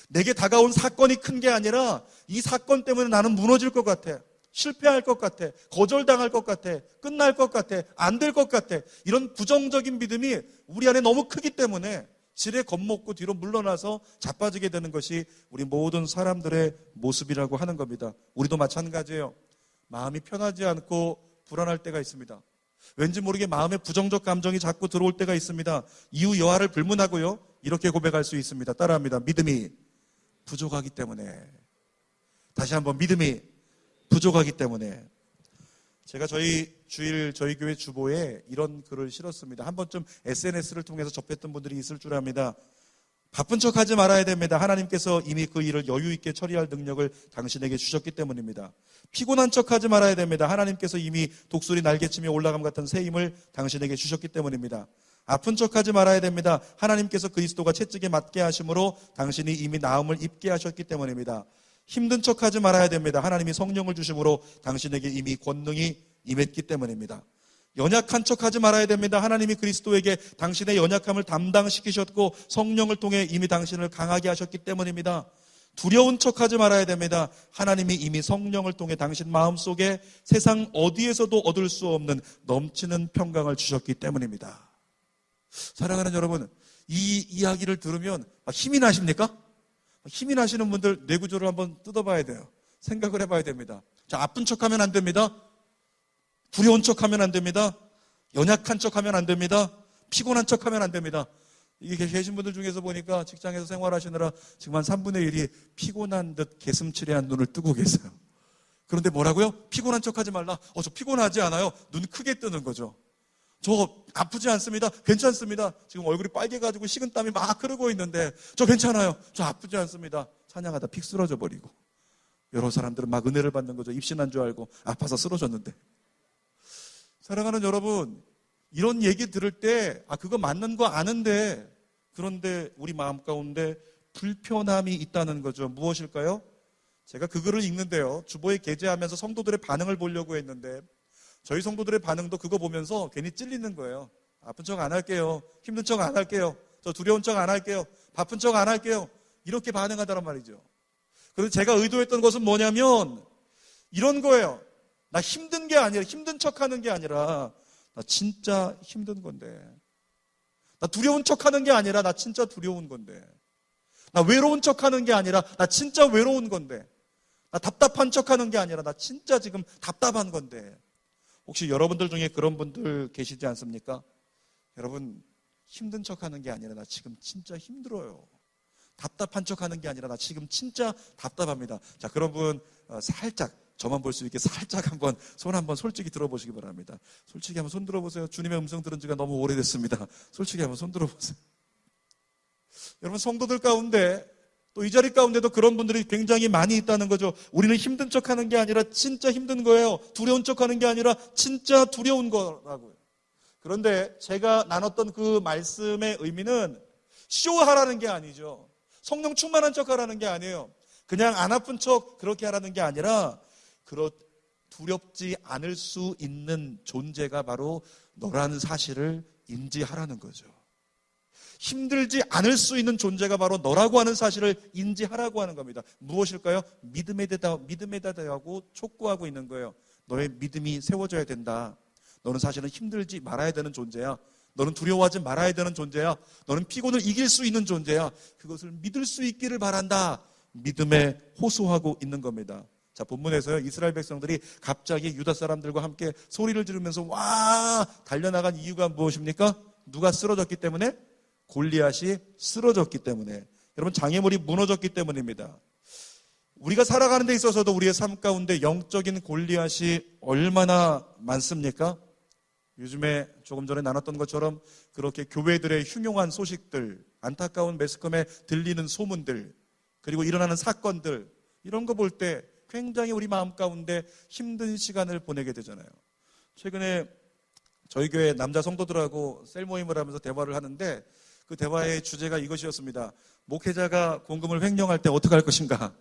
내게 다가온 사건이 큰 게 아니라 이 사건 때문에 나는 무너질 것 같아, 실패할 것 같아, 거절당할 것 같아, 끝날 것 같아, 안 될 것 같아, 이런 부정적인 믿음이 우리 안에 너무 크기 때문에 지레 겁먹고 뒤로 물러나서 자빠지게 되는 것이 우리 모든 사람들의 모습이라고 하는 겁니다. 우리도 마찬가지예요. 마음이 편하지 않고 불안할 때가 있습니다. 왠지 모르게 마음에 부정적 감정이 자꾸 들어올 때가 있습니다. 이유 여하를 불문하고요, 이렇게 고백할 수 있습니다. 따라합니다. 믿음이 부족하기 때문에. 다시 한번, 믿음이 부족하기 때문에. 제가 저희 교회 주보에 이런 글을 실었습니다. 한 번쯤 SNS를 통해서 접했던 분들이 있을 줄 압니다. 바쁜 척하지 말아야 됩니다. 하나님께서 이미 그 일을 여유 있게 처리할 능력을 당신에게 주셨기 때문입니다. 피곤한 척하지 말아야 됩니다. 하나님께서 이미 독수리 날개치며 올라감 같은 새 힘을 당신에게 주셨기 때문입니다. 아픈 척하지 말아야 됩니다. 하나님께서 그리스도가 채찍에 맞게 하심으로 당신이 이미 나음을 입게 하셨기 때문입니다. 힘든 척하지 말아야 됩니다. 하나님이 성령을 주심으로 당신에게 이미 권능이 임했기 때문입니다. 연약한 척하지 말아야 됩니다. 하나님이 그리스도에게 당신의 연약함을 담당시키셨고 성령을 통해 이미 당신을 강하게 하셨기 때문입니다. 두려운 척하지 말아야 됩니다. 하나님이 이미 성령을 통해 당신 마음속에 세상 어디에서도 얻을 수 없는 넘치는 평강을 주셨기 때문입니다. 사랑하는 여러분, 이 이야기를 들으면 힘이 나십니까? 힘이 나시는 분들 뇌구조를 한번 뜯어봐야 돼요. 생각을 해봐야 됩니다. 자, 아픈 척하면 안 됩니다. 두려운 척하면 안 됩니다. 연약한 척하면 안 됩니다. 피곤한 척하면 안 됩니다. 이게 계신 분들 중에서 보니까 직장에서 생활하시느라 지금 한 3분의 1이 피곤한 듯 개슴츠레한 눈을 뜨고 계세요. 그런데 뭐라고요? 피곤한 척하지 말라. 저 피곤하지 않아요. 눈 크게 뜨는 거죠. 저 아프지 않습니다. 괜찮습니다. 지금 얼굴이 빨개가지고 식은땀이 막 흐르고 있는데 저 괜찮아요. 저 아프지 않습니다. 찬양하다 픽 쓰러져 버리고, 여러 사람들은 막 은혜를 받는 거죠. 입신한 줄 알고 아파서 쓰러졌는데. 사랑하는 여러분, 이런 얘기 들을 때 그거 맞는 거 아는데, 그런데 우리 마음 가운데 불편함이 있다는 거죠. 무엇일까요? 제가 그 글을 읽는데요, 주보에 게재하면서 성도들의 반응을 보려고 했는데 저희 성도들의 반응도 그거 보면서 괜히 찔리는 거예요. 아픈 척 안 할게요. 힘든 척 안 할게요. 저 두려운 척 안 할게요. 바쁜 척 안 할게요. 이렇게 반응하더란 말이죠. 그래서 제가 의도했던 것은 뭐냐면 이런 거예요. 나 힘든 게 아니라, 힘든 척 하는 게 아니라 나 진짜 힘든 건데, 나 두려운 척 하는 게 아니라 나 진짜 두려운 건데, 나 외로운 척 하는 게 아니라 나 진짜 외로운 건데, 나 답답한 척 하는 게 아니라 나 진짜 지금 답답한 건데. 혹시 여러분들 중에 그런 분들 계시지 않습니까? 여러분, 힘든 척 하는 게 아니라 나 지금 진짜 힘들어요. 답답한 척 하는 게 아니라 나 지금 진짜 답답합니다. 자, 그런 분 살짝, 저만 볼 수 있게 살짝 한번 손 한번 솔직히 들어보시기 바랍니다. 솔직히 한번 손 들어보세요. 주님의 음성 들은 지가 너무 오래됐습니다. 솔직히 한번 손 들어보세요. 여러분, 성도들 가운데 또 이 자리 가운데도 그런 분들이 굉장히 많이 있다는 거죠. 우리는 힘든 척하는 게 아니라 진짜 힘든 거예요. 두려운 척하는 게 아니라 진짜 두려운 거라고요. 그런데 제가 나눴던 그 말씀의 의미는 쇼하라는 게 아니죠. 성령 충만한 척하라는 게 아니에요. 그냥 안 아픈 척 그렇게 하라는 게 아니라, 두렵지 않을 수 있는 존재가 바로 너라는 사실을 인지하라는 거죠. 힘들지 않을 수 있는 존재가 바로 너라고 하는 사실을 인지하라고 하는 겁니다. 무엇일까요? 믿음에다 대하고 촉구하고 있는 거예요. 너의 믿음이 세워져야 된다. 너는 사실은 힘들지 말아야 되는 존재야. 너는 두려워하지 말아야 되는 존재야. 너는 피곤을 이길 수 있는 존재야. 그것을 믿을 수 있기를 바란다. 믿음에 호소하고 있는 겁니다. 자, 본문에서요, 이스라엘 백성들이 갑자기 유다 사람들과 함께 소리를 지르면서 와 달려나간 이유가 무엇입니까? 누가 쓰러졌기 때문에? 골리앗이 쓰러졌기 때문에. 여러분, 장애물이 무너졌기 때문입니다. 우리가 살아가는 데 있어서도 우리의 삶 가운데 영적인 골리앗이 얼마나 많습니까? 요즘에 조금 전에 나눴던 것처럼 그렇게 교회들의 흉흉한 소식들, 안타까운 매스컴에 들리는 소문들, 그리고 일어나는 사건들, 이런 거 볼 때 굉장히 우리 마음 가운데 힘든 시간을 보내게 되잖아요. 최근에 저희 교회 남자 성도들하고 셀 모임을 하면서 대화를 하는데, 그 대화의 주제가 이것이었습니다. 목회자가 공금을 횡령할 때 어떻게 할 것인가.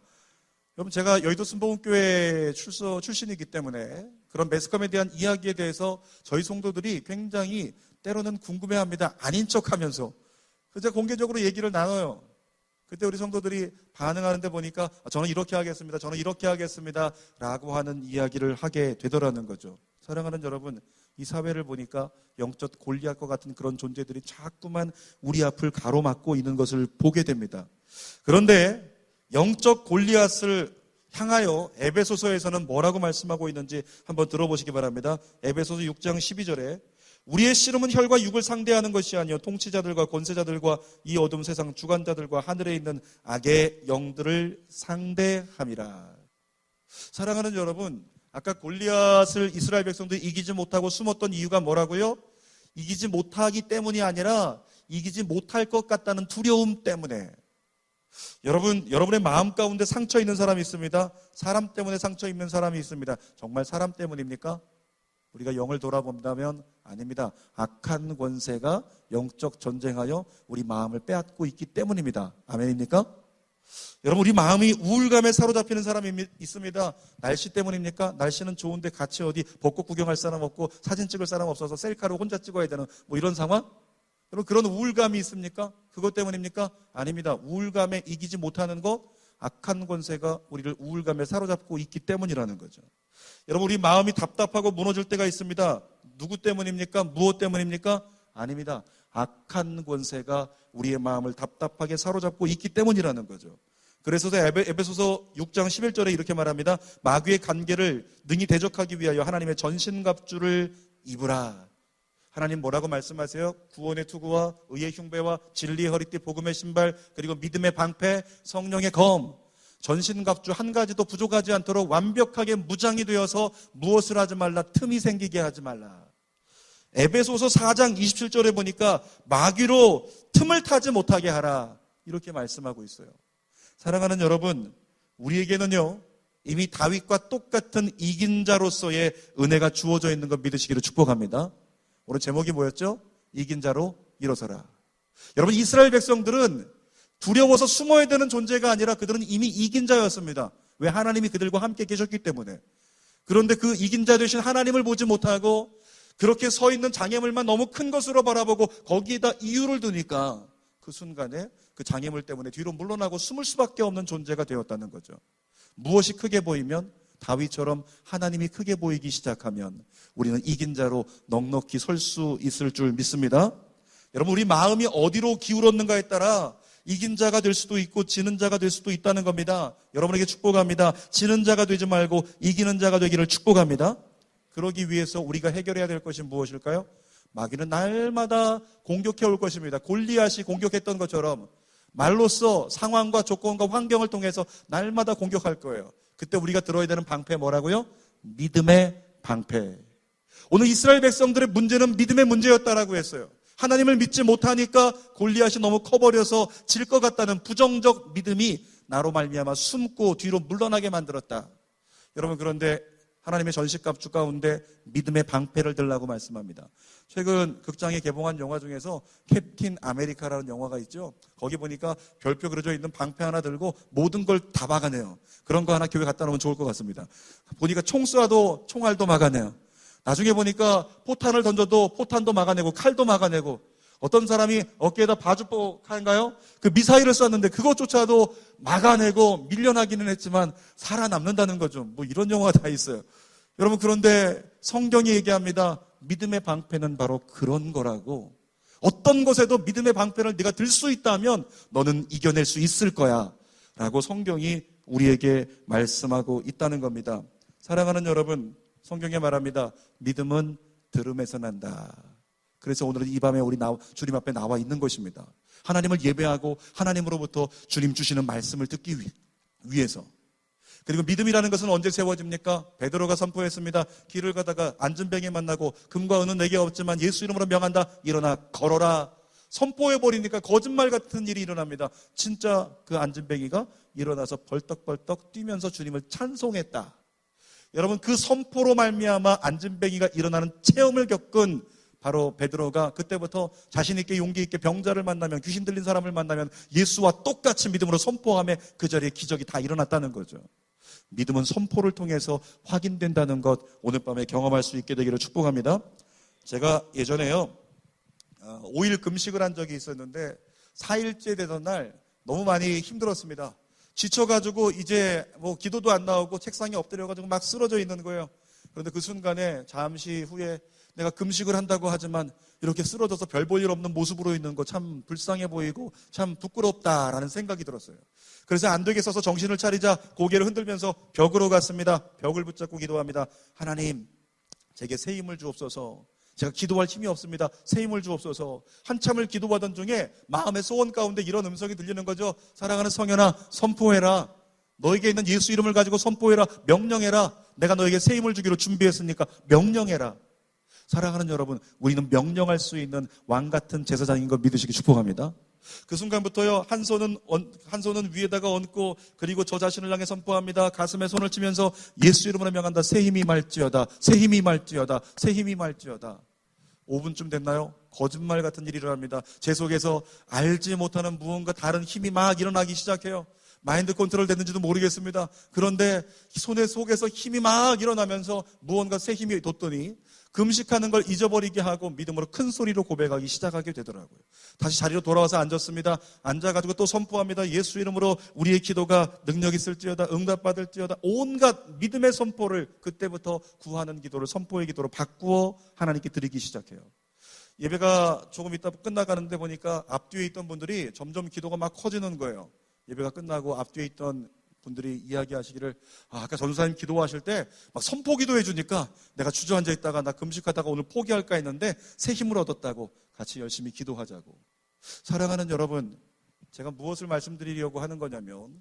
여러분, 제가 여의도 순복음교회 출신이기 때문에 그런 매스컴에 대한 이야기에 대해서 저희 성도들이 굉장히 때로는 궁금해합니다. 아닌 척하면서. 그래서 제가 공개적으로 얘기를 나눠요. 그때 우리 성도들이 반응하는데 보니까 저는 이렇게 하겠습니다. 저는 이렇게 하겠습니다. 라고 하는 이야기를 하게 되더라는 거죠. 사랑하는 여러분, 이 사회를 보니까 영적 골리앗과 같은 그런 존재들이 자꾸만 우리 앞을 가로막고 있는 것을 보게 됩니다. 그런데 영적 골리앗을 향하여 에베소서에서는 뭐라고 말씀하고 있는지 한번 들어보시기 바랍니다. 에베소서 6장 12절에 우리의 씨름은 혈과 육을 상대하는 것이 아니요 통치자들과 권세자들과 이 어둠 세상 주관자들과 하늘에 있는 악의 영들을 상대함이라. 사랑하는 여러분, 아까 골리앗을 이스라엘 백성들이 이기지 못하고 숨었던 이유가 뭐라고요? 이기지 못하기 때문이 아니라 이기지 못할 것 같다는 두려움 때문에. 여러분의 마음 가운데 상처 있는 사람이 있습니다. 사람 때문에 상처 입는 사람이 있습니다. 정말 사람 때문입니까? 우리가 영을 돌아본다면 아닙니다. 악한 권세가 영적 전쟁하여 우리 마음을 빼앗고 있기 때문입니다. 아멘입니까? 여러분, 우리 마음이 우울감에 사로잡히는 사람이 있습니다. 날씨 때문입니까? 날씨는 좋은데 같이 어디 벚꽃 구경할 사람 없고 사진 찍을 사람 없어서 셀카로 혼자 찍어야 되는 뭐 이런 상황? 여러분, 그런 우울감이 있습니까? 그것 때문입니까? 아닙니다. 우울감에 이기지 못하는 것, 악한 권세가 우리를 우울감에 사로잡고 있기 때문이라는 거죠. 여러분, 우리 마음이 답답하고 무너질 때가 있습니다. 누구 때문입니까? 무엇 때문입니까? 아닙니다. 악한 권세가 우리의 마음을 답답하게 사로잡고 있기 때문이라는 거죠. 그래서 에베소서 6장 11절에 이렇게 말합니다. 마귀의 관계를 능히 대적하기 위하여 하나님의 전신갑주를 입으라. 하나님 뭐라고 말씀하세요? 구원의 투구와 의의 흉배와 진리의 허리띠, 복음의 신발, 그리고 믿음의 방패, 성령의 검. 전신갑주 한 가지도 부족하지 않도록 완벽하게 무장이 되어서 무엇을 하지 말라? 틈이 생기게 하지 말라. 에베소서 4장 27절에 보니까 마귀로 틈을 타지 못하게 하라. 이렇게 말씀하고 있어요. 사랑하는 여러분, 우리에게는요, 이미 다윗과 똑같은 이긴 자로서의 은혜가 주어져 있는 것 믿으시기를 축복합니다. 오늘 제목이 뭐였죠? 이긴 자로 일어서라. 여러분, 이스라엘 백성들은 두려워서 숨어야 되는 존재가 아니라 그들은 이미 이긴 자였습니다. 왜? 하나님이 그들과 함께 계셨기 때문에. 그런데 그 이긴 자 되신 하나님을 보지 못하고 그렇게 서 있는 장애물만 너무 큰 것으로 바라보고 거기에다 이유를 두니까 그 순간에 그 장애물 때문에 뒤로 물러나고 숨을 수밖에 없는 존재가 되었다는 거죠. 무엇이 크게 보이면 다윗처럼 하나님이 크게 보이기 시작하면 우리는 이긴 자로 넉넉히 설 수 있을 줄 믿습니다. 여러분, 우리 마음이 어디로 기울었는가에 따라 이긴 자가 될 수도 있고 지는 자가 될 수도 있다는 겁니다. 여러분에게 축복합니다. 지는 자가 되지 말고 이기는 자가 되기를 축복합니다. 그러기 위해서 우리가 해결해야 될 것이 무엇일까요? 마귀는 날마다 공격해 올 것입니다. 골리앗이 공격했던 것처럼 말로써 상황과 조건과 환경을 통해서 날마다 공격할 거예요. 그때 우리가 들어야 되는 방패 뭐라고요? 믿음의 방패. 오늘 이스라엘 백성들의 문제는 믿음의 문제였다라고 했어요. 하나님을 믿지 못하니까 골리앗이 너무 커버려서 질 것 같다는 부정적 믿음이 나로 말미암아 숨고 뒤로 물러나게 만들었다. 여러분, 그런데 하나님의 전신갑주 가운데 믿음의 방패를 들라고 말씀합니다. 최근 극장에 개봉한 영화 중에서 캡틴 아메리카라는 영화가 있죠. 거기 보니까 별표 그려져 있는 방패 하나 들고 모든 걸 다 막아내요. 그런 거 하나 교회 갖다 놓으면 좋을 것 같습니다. 보니까 총 쏴도 총알도 막아내요. 나중에 보니까 포탄을 던져도 포탄도 막아내고 칼도 막아내고, 어떤 사람이 어깨에다 바주포카인가요? 그 미사일을 쐈는데 그것조차도 막아내고 밀려나기는 했지만 살아남는다는 거죠. 뭐 이런 영화가 다 있어요. 여러분, 그런데 성경이 얘기합니다. 믿음의 방패는 바로 그런 거라고. 어떤 것에도 믿음의 방패를 네가 들 수 있다면 너는 이겨낼 수 있을 거야 라고 성경이 우리에게 말씀하고 있다는 겁니다. 사랑하는 여러분, 성경에 말합니다. 믿음은 들음에서 난다. 그래서 오늘은 이 밤에 우리 주님 앞에 나와 있는 것입니다. 하나님을 예배하고 하나님으로부터 주님 주시는 말씀을 듣기 위해서. 그리고 믿음이라는 것은 언제 세워집니까? 베드로가 선포했습니다. 길을 가다가 안진뱅이 만나고 금과 은은 내게 없지만 예수 이름으로 명한다. 일어나 걸어라. 선포해버리니까 거짓말 같은 일이 일어납니다. 진짜 그 안진뱅이가 일어나서 벌떡벌떡 뛰면서 주님을 찬송했다. 여러분, 그 선포로 말미암아 안진뱅이가 일어나는 체험을 겪은 바로 베드로가 그때부터 자신 있게 용기 있게 병자를 만나면, 귀신 들린 사람을 만나면 예수와 똑같이 믿음으로 선포하며 그 자리에 기적이 다 일어났다는 거죠. 믿음은 선포를 통해서 확인된다는 것, 오늘 밤에 경험할 수 있게 되기를 축복합니다. 제가 예전에요 5일 금식을 한 적이 있었는데 4일째 되던 날 너무 많이 힘들었습니다. 지쳐가지고 이제 뭐 기도도 안 나오고 책상에 엎드려가지고 막 쓰러져 있는 거예요. 그런데 그 순간에 잠시 후에 내가 금식을 한다고 하지만 이렇게 쓰러져서 별 볼 일 없는 모습으로 있는 거 참 불쌍해 보이고 참 부끄럽다라는 생각이 들었어요. 그래서 안 되겠어서 정신을 차리자 고개를 흔들면서 벽으로 갔습니다. 벽을 붙잡고 기도합니다. 하나님, 제게 새 힘을 주옵소서. 제가 기도할 힘이 없습니다. 새 힘을 주옵소서. 한참을 기도하던 중에 마음의 소원 가운데 이런 음성이 들리는 거죠. 사랑하는 성현아, 선포해라. 너에게 있는 예수 이름을 가지고 선포해라. 명령해라. 내가 너에게 새 힘을 주기로 준비했으니까 명령해라. 사랑하는 여러분, 우리는 명령할 수 있는 왕 같은 제사장인 걸 믿으시기 축복합니다. 그 순간부터요, 한 손은 위에다가 얹고, 그리고 저 자신을 향해 선포합니다. 가슴에 손을 치면서 예수 이름으로 명한다. 새 힘이 말지어다. 새 힘이 말지어다. 새 힘이 말지어다. 5분쯤 됐나요? 거짓말 같은 일이 일어납니다. 제 속에서 알지 못하는 무언가 다른 힘이 막 일어나기 시작해요. 마인드 컨트롤 됐는지도 모르겠습니다. 그런데 손의 속에서 힘이 막 일어나면서 무언가 새 힘이 돋더니 금식하는 걸 잊어버리게 하고 믿음으로 큰 소리로 고백하기 시작하게 되더라고요. 다시 자리로 돌아와서 앉았습니다. 앉아가지고 또 선포합니다. 예수 이름으로 우리의 기도가 능력 있을지어다, 응답받을지어다. 온갖 믿음의 선포를 그때부터 구하는 기도를 선포의 기도로 바꾸어 하나님께 드리기 시작해요. 예배가 조금 있다 끝나가는데 보니까 앞뒤에 있던 분들이 점점 기도가 막 커지는 거예요. 예배가 끝나고 앞뒤에 있던 분들이 이야기하시기를, 아까 전도사님 기도하실 때 막 선포 기도해 주니까 내가 주저앉아 있다가 나 금식하다가 오늘 포기할까 했는데 새 힘을 얻었다고 같이 열심히 기도하자고. 사랑하는 여러분, 제가 무엇을 말씀드리려고 하는 거냐면,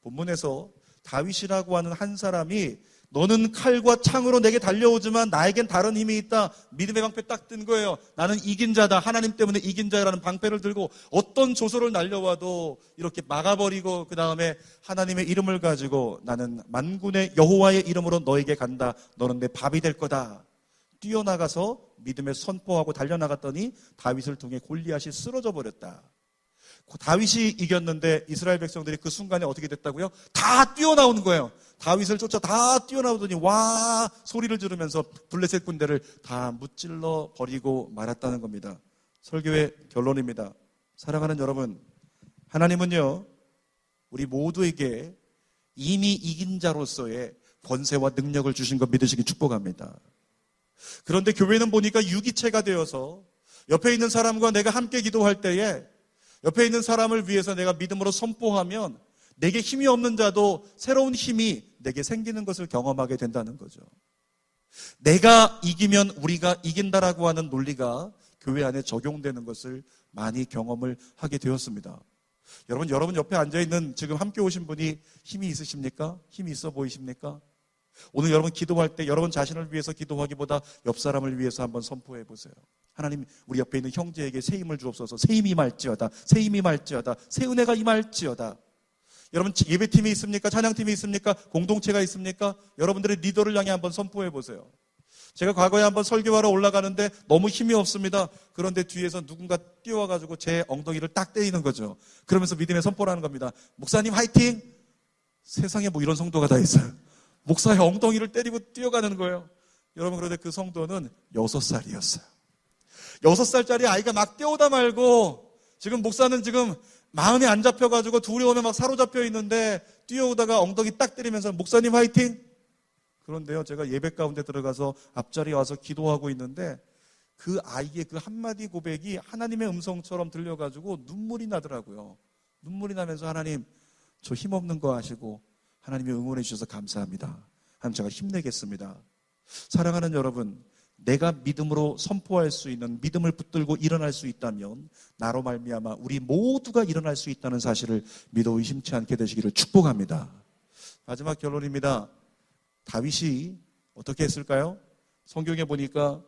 본문에서 다윗이라고 하는 한 사람이 너는 칼과 창으로 내게 달려오지만 나에겐 다른 힘이 있다. 믿음의 방패 딱 든 거예요. 나는 이긴 자다. 하나님 때문에 이긴 자라는 방패를 들고 어떤 조소를 날려와도 이렇게 막아버리고 그 다음에 하나님의 이름을 가지고 나는 만군의 여호와의 이름으로 너에게 간다. 너는 내 밥이 될 거다. 뛰어나가서 믿음의 선포하고 달려나갔더니 다윗을 통해 골리앗이 쓰러져 버렸다. 다윗이 이겼는데 이스라엘 백성들이 그 순간에 어떻게 됐다고요? 다 뛰어나오는 거예요. 다윗을 쫓아 다 뛰어나오더니 와 소리를 지르면서 블레셋 군대를 다 무찔러 버리고 말았다는 겁니다. 설교의 결론입니다. 사랑하는 여러분, 하나님은요 우리 모두에게 이미 이긴 자로서의 권세와 능력을 주신 것 믿으시기 축복합니다. 그런데 교회는 보니까 유기체가 되어서 옆에 있는 사람과 내가 함께 기도할 때에 옆에 있는 사람을 위해서 내가 믿음으로 선포하면 내게 힘이 없는 자도 새로운 힘이 내게 생기는 것을 경험하게 된다는 거죠. 내가 이기면 우리가 이긴다라고 하는 논리가 교회 안에 적용되는 것을 많이 경험을 하게 되었습니다. 여러분 옆에 앉아있는 지금 함께 오신 분이 힘이 있으십니까? 힘이 있어 보이십니까? 오늘 여러분 기도할 때 여러분 자신을 위해서 기도하기보다 옆 사람을 위해서 한번 선포해 보세요. 하나님, 우리 옆에 있는 형제에게 새 힘을 주옵소서. 새 힘이 임할지어다. 새 힘이 임할지어다. 새 은혜가 임할지어다. 여러분 예배팀이 있습니까? 찬양팀이 있습니까? 공동체가 있습니까? 여러분들의 리더를 향해 한번 선포해 보세요. 제가 과거에 한번 설교하러 올라가는데 너무 힘이 없습니다. 그런데 뒤에서 누군가 뛰어와가지고 제 엉덩이를 딱 때리는 거죠. 그러면서 믿음의 선포를 하는 겁니다. 목사님 화이팅! 세상에 뭐 이런 성도가 다 있어요. 목사의 엉덩이를 때리고 뛰어가는 거예요. 여러분, 그런데 그 성도는 6살이었어요. 6살짜리 아이가 막 뛰어오다 말고 지금 목사는 지금 마음이 안 잡혀가지고 두려움에 막 사로잡혀 있는데 뛰어오다가 엉덩이 딱 때리면서 목사님 화이팅! 그런데요, 제가 예배 가운데 들어가서 앞자리에 와서 기도하고 있는데 그 아이의 그 한마디 고백이 하나님의 음성처럼 들려가지고 눈물이 나더라고요. 눈물이 나면서 하나님, 저 힘없는 거 아시고 하나님이 응원해 주셔서 감사합니다. 하나님, 제가 힘내겠습니다. 사랑하는 여러분, 내가 믿음으로 선포할 수 있는, 믿음을 붙들고 일어날 수 있다면 나로 말미암아 우리 모두가 일어날 수 있다는 사실을 믿어 의심치 않게 되시기를 축복합니다. 마지막 결론입니다. 다윗이 어떻게 했을까요? 성경에 보니까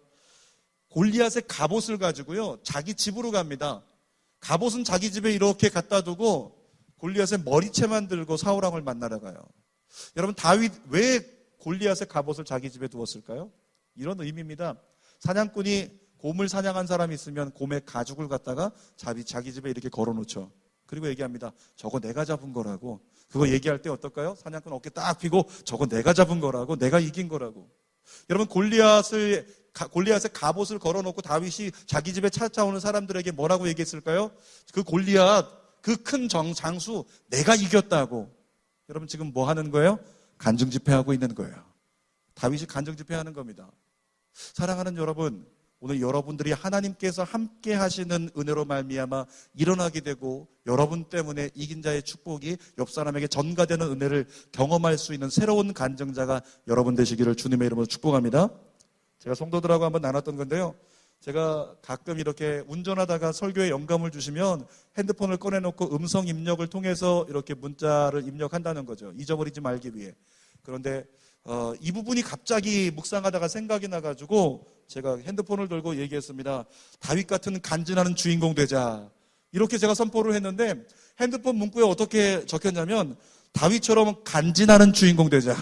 골리앗의 갑옷을 가지고요 자기 집으로 갑니다. 갑옷은 자기 집에 이렇게 갖다 두고 골리앗의 머리채만 들고 사울왕을 만나러 가요. 여러분, 다윗 왜 골리앗의 갑옷을 자기 집에 두었을까요? 이런 의미입니다. 사냥꾼이 곰을 사냥한 사람이 있으면 곰의 가죽을 갖다가 자기 집에 이렇게 걸어놓죠. 그리고 얘기합니다. 저거 내가 잡은 거라고. 그거 얘기할 때 어떨까요? 사냥꾼 어깨 딱 펴고 저거 내가 잡은 거라고, 내가 이긴 거라고. 여러분, 골리앗의 갑옷을 걸어놓고 다윗이 자기 집에 찾아오는 사람들에게 뭐라고 얘기했을까요? 그 골리앗, 그 큰 장수 내가 이겼다고. 여러분, 지금 뭐 하는 거예요? 간증 집회하고 있는 거예요. 다윗이 간증 집회하는 겁니다. 사랑하는 여러분, 오늘 여러분들이 하나님께서 함께 하시는 은혜로 말미암아 일어나게 되고 여러분 때문에 이긴 자의 축복이 옆 사람에게 전가되는 은혜를 경험할 수 있는 새로운 간증자가 여러분 되시기를 주님의 이름으로 축복합니다. 제가 성도들하고 한번 나눴던 건데요, 제가 가끔 이렇게 운전하다가 설교에 영감을 주시면 핸드폰을 꺼내놓고 음성 입력을 통해서 이렇게 문자를 입력한다는 거죠. 잊어버리지 말기 위해. 그런데 이 부분이 갑자기 묵상하다가 생각이 나가지고 제가 핸드폰을 들고 얘기했습니다. 다윗 같은 간증하는 주인공 되자. 이렇게 제가 선포를 했는데 핸드폰 문구에 어떻게 적혔냐면 다윗처럼 간증하는 주인공 되자.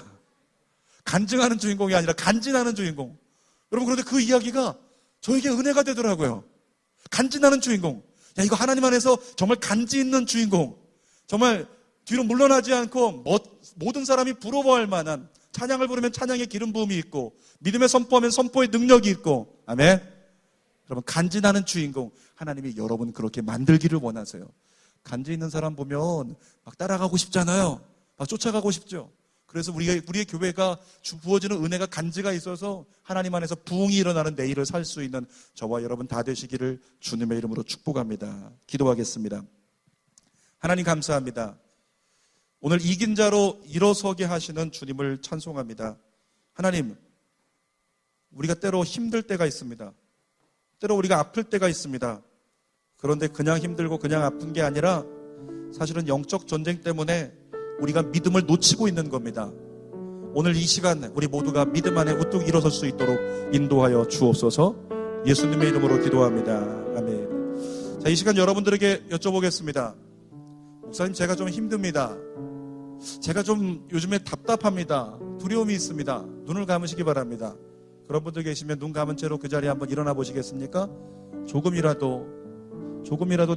간증하는 주인공이 아니라 간증하는 주인공. 여러분, 그런데 그 이야기가 저에게 은혜가 되더라고요. 간증하는 주인공. 야, 이거 하나님 안에서 정말 간지 있는 주인공. 정말 뒤로 물러나지 않고 모든 사람이 부러워할 만한 찬양을 부르면 찬양의 기름 부음이 있고, 믿음의 선포하면 선포의 능력이 있고, 아멘. 여러분, 간지나는 주인공 하나님이 여러분 그렇게 만들기를 원하세요. 간지 있는 사람 보면 막 따라가고 싶잖아요. 막 쫓아가고 싶죠. 그래서 우리의 교회가 부어지는 은혜가 간지가 있어서 하나님 안에서 부흥이 일어나는 내일을 살 수 있는 저와 여러분 다 되시기를 주님의 이름으로 축복합니다. 기도하겠습니다. 하나님 감사합니다. 오늘 이긴 자로 일어서게 하시는 주님을 찬송합니다. 하나님, 우리가 때로 힘들 때가 있습니다. 때로 우리가 아플 때가 있습니다. 그런데 그냥 힘들고 그냥 아픈 게 아니라 사실은 영적 전쟁 때문에 우리가 믿음을 놓치고 있는 겁니다. 오늘 이 시간 우리 모두가 믿음 안에 우뚝 일어설 수 있도록 인도하여 주옵소서. 예수님의 이름으로 기도합니다. 아멘. 자, 이 시간 여러분들에게 여쭤보겠습니다. 목사님, 제가 좀 힘듭니다. 제가 좀 요즘에 답답합니다. 두려움이 있습니다. 눈을 감으시기 바랍니다. 그런 분들 계시면 눈 감은 채로 그 자리에 한번 일어나 보시겠습니까? 조금이라도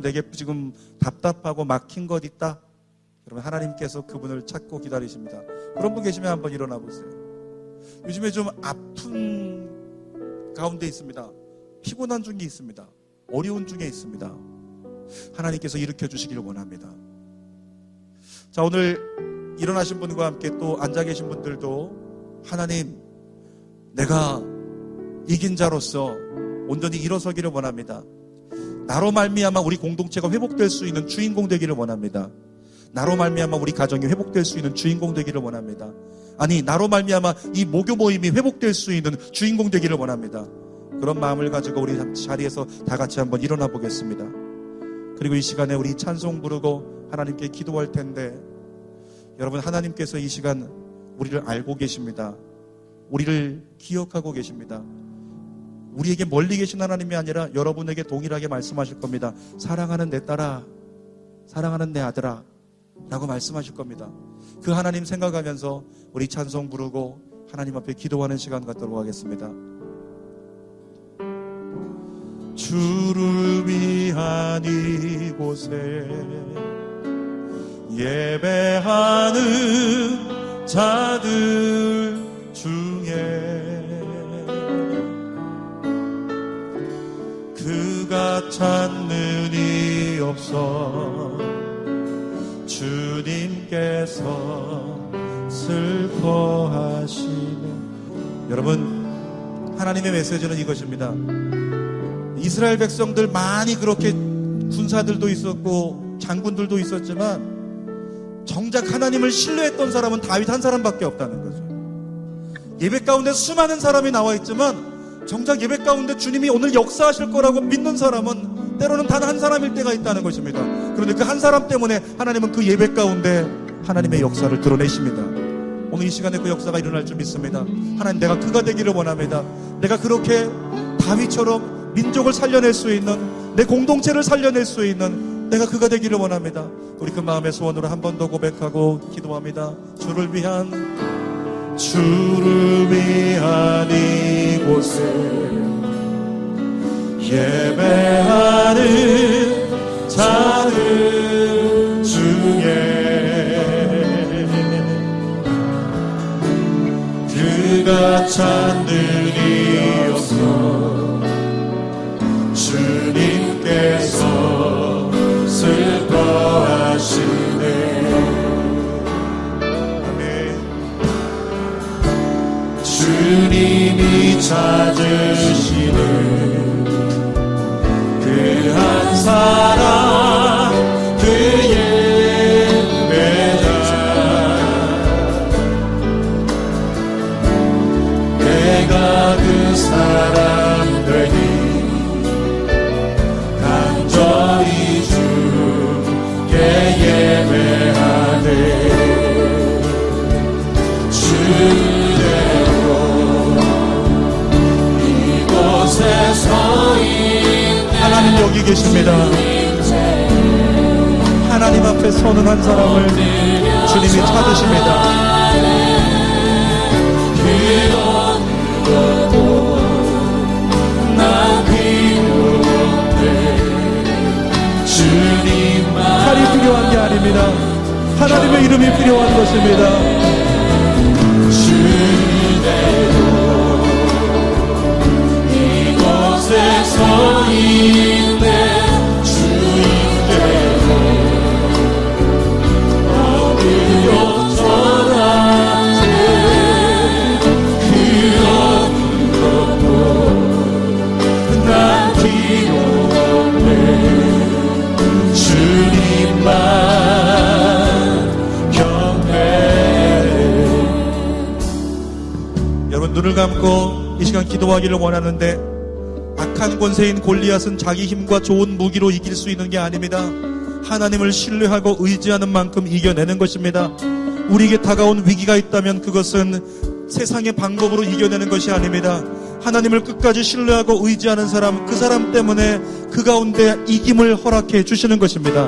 내게 지금 답답하고 막힌 것 있다? 여러분, 하나님께서 그분을 찾고 기다리십니다. 그런 분 계시면 한번 일어나 보세요. 요즘에 좀 아픈 가운데 있습니다. 피곤한 중에 있습니다. 어려운 중에 있습니다. 하나님께서 일으켜 주시기를 원합니다. 자, 오늘 일어나신 분과 함께 또 앉아 계신 분들도 하나님, 내가 이긴 자로서 온전히 일어서기를 원합니다. 나로 말미암아 우리 공동체가 회복될 수 있는 주인공 되기를 원합니다. 나로 말미암아 우리 가정이 회복될 수 있는 주인공 되기를 원합니다. 아니, 나로 말미암아 이 모교 모임이 회복될 수 있는 주인공 되기를 원합니다. 그런 마음을 가지고 우리 자리에서 다 같이 한번 일어나 보겠습니다. 그리고 이 시간에 우리 찬송 부르고 하나님께 기도할 텐데, 여러분, 하나님께서 이 시간 우리를 알고 계십니다. 우리를 기억하고 계십니다. 우리에게 멀리 계신 하나님이 아니라 여러분에게 동일하게 말씀하실 겁니다. 사랑하는 내 딸아, 사랑하는 내 아들아 라고 말씀하실 겁니다. 그 하나님 생각하면서 우리 찬송 부르고 하나님 앞에 기도하는 시간 갖도록 하겠습니다. 주를 위한 이곳에 예배하는 자들 중에 그가 찾는 이 없어 주님께서 슬퍼하시네. 여러분, 하나님의 메시지는 이것입니다. 이스라엘 백성들 많이 그렇게 군사들도 있었고 장군들도 있었지만 정작 하나님을 신뢰했던 사람은 다윗 한 사람밖에 없다는 거죠. 예배 가운데 수많은 사람이 나와 있지만 정작 예배 가운데 주님이 오늘 역사하실 거라고 믿는 사람은 때로는 단 한 사람일 때가 있다는 것입니다. 그런데 그 한 사람 때문에 하나님은 그 예배 가운데 하나님의 역사를 드러내십니다. 오늘 이 시간에 그 역사가 일어날 줄 믿습니다. 하나님, 내가 그가 되기를 원합니다. 내가 그렇게 다윗처럼 민족을 살려낼 수 있는, 내 공동체를 살려낼 수 있는 내가 그가 되기를 원합니다. 우리 그 마음의 소원으로 한 번 더 고백하고 기도합니다. 주를 위한 이곳에 예배하는 자들 중에 그가 찾는 이 없어 주님께서 슬퍼하시네. 아멘. 주님이 찾으시는 그 한 사람, 그 예배자, 내가 그 사람 되니 간절히 주께 예배하네. 주대로 이곳에 서 있네. 하나님 여기 계십니다. 하나님 앞에 서는 한 사람을 주님이 찾으십니다. 칼이 필요한 게 아닙니다. 하나님의 이름이 필요한 것입니다. 주대로 이곳에 서 있네 주인대로 엎드려 절하네 난 필요 없네 주님만 경배해. 여러분 눈을 감고 이 시간 기도하기를 원하는데 악한 권세인 골리앗은 자기 힘과 좋은 무기로 이길 수 있는 게 아닙니다. 하나님을 신뢰하고 의지하는 만큼 이겨내는 것입니다. 우리에게 다가온 위기가 있다면 그것은 세상의 방법으로 이겨내는 것이 아닙니다. 하나님을 끝까지 신뢰하고 의지하는 사람, 그 사람 때문에 그 가운데 이김을 허락해 주시는 것입니다.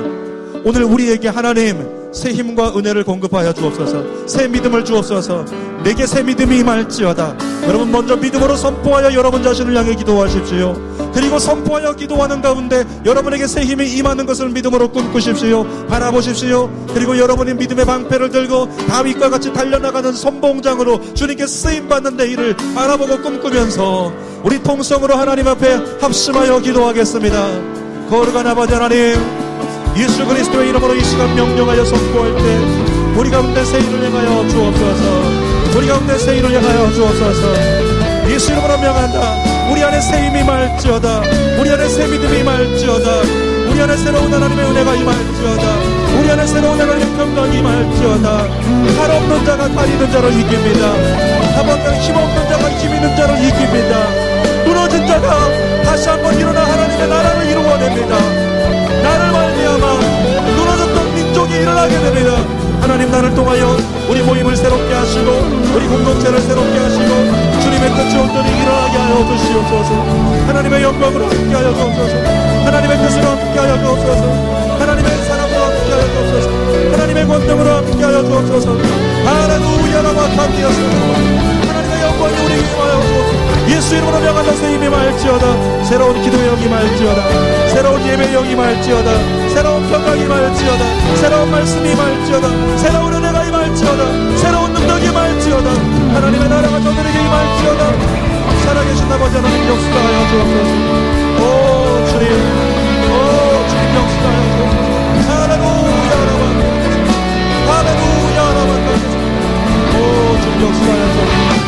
오늘 우리에게 하나님 새 힘과 은혜를 공급하여 주옵소서. 새 믿음을 주옵소서. 내게 새 믿음이 임할지어다. 여러분 먼저 믿음으로 선포하여 여러분 자신을 향해 기도하십시오. 그리고 선포하여 기도하는 가운데 여러분에게 새 힘이 임하는 것을 믿음으로 꿈꾸십시오. 바라보십시오. 그리고 여러분이 믿음의 방패를 들고 다윗과 같이 달려나가는 선봉장으로 주님께 쓰임받는 내일을 바라보고 꿈꾸면서 우리 통성으로 하나님 앞에 합심하여 기도하겠습니다. 거룩한 아버지 하나님, 예수 그리스도의 이름으로 이 시간 명령하여 선포할 때 우리 가운데 새 일을 행하여 주옵소서. 우리 가운데 새 일을 행하여 주옵소서. 예수 이름으로 명한다. 우리 안에 새 힘이 임할지어다. 우리 안에 새 믿음이 임할지어다. 우리 안에 새로운 하나님의 은혜가 임할지어다. 우리 안에 새로운 하나님의 평강이 임할지어다. 칼 없는 자가 칼 있는 자를 이깁니다. 하반간 힘 없는 자가 힘 있는 자를 이깁니다. 무너진 자가 다시 한번 일어나 하나님의 나라를 이루어냅니다. 나를 말미암아 무너졌던 민족이 일어나게 됩니다. 하나님 나를 통하여 우리 모임을 새롭게 하시고 우리 공동체를 새롭게 하시고 주님의 뜻이 온전히 일어나게 하여 주시옵소서. 하나님의 영광으로 함께하여 주옵소서. 하나님의 뜻으로 함께하여 주옵소서. 하나님의 사랑으로 함께하여 주옵소서. 하나님의 권능으로 함께하여 주옵소서. 할렐루야라고 감기였소서. 하나님의 영광이 우리에게 임하여 주옵소서. 예수 이름으로 명하다 새 힘이 임할지어다. 새로운 기도의 영이 임할지어다. 새로운 예배의 영이 임할지어다. 새로운 평강이 임할지어다. 새로운 말씀이 임할지어다. 새로운 은혜가 임할지어다. 새로운 능력이 임할지어다. 하나님의 나라가 저들에게 임할지어다. 살아계신 아버지 하나님 역사하여 주옵소서. 오 주님, 오 주님 역사하여 주옵소서. 할렐루야 라바, 할렐루야 라바. 오 주님 역사하여 주옵소서.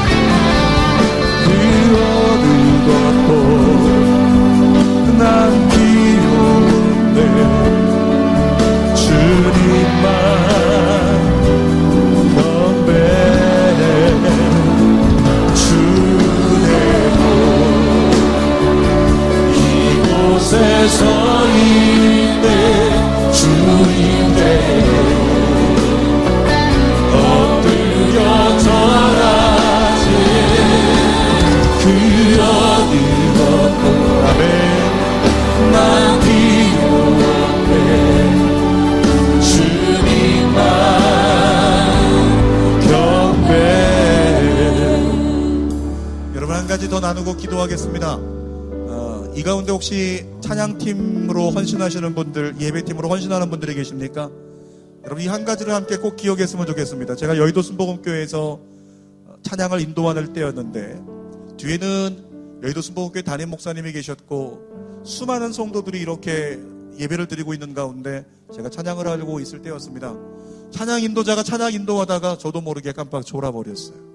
그어두고 난 필요 없네 주님만 경배해 주대로 이곳에 서 있네 주인대로 엎드려 절하세 그어두고 아멘 난 필요 없네 주님만 경배해. 여러분 한 가지 더 나누고 기도하겠습니다. 이 가운데 혹시 찬양팀으로 헌신하시는 분들, 예배팀으로 헌신하는 분들이 계십니까? 여러분 이 한 가지를 함께 꼭 기억했으면 좋겠습니다. 제가 여의도 순복음교회에서 찬양을 인도하는 때였는데 뒤에는 여의도 순복음교회 담임 목사님이 계셨고 수많은 성도들이 이렇게 예배를 드리고 있는 가운데 제가 찬양을 하고 있을 때였습니다. 찬양 인도자가 찬양 인도하다가 저도 모르게 깜빡 졸아버렸어요.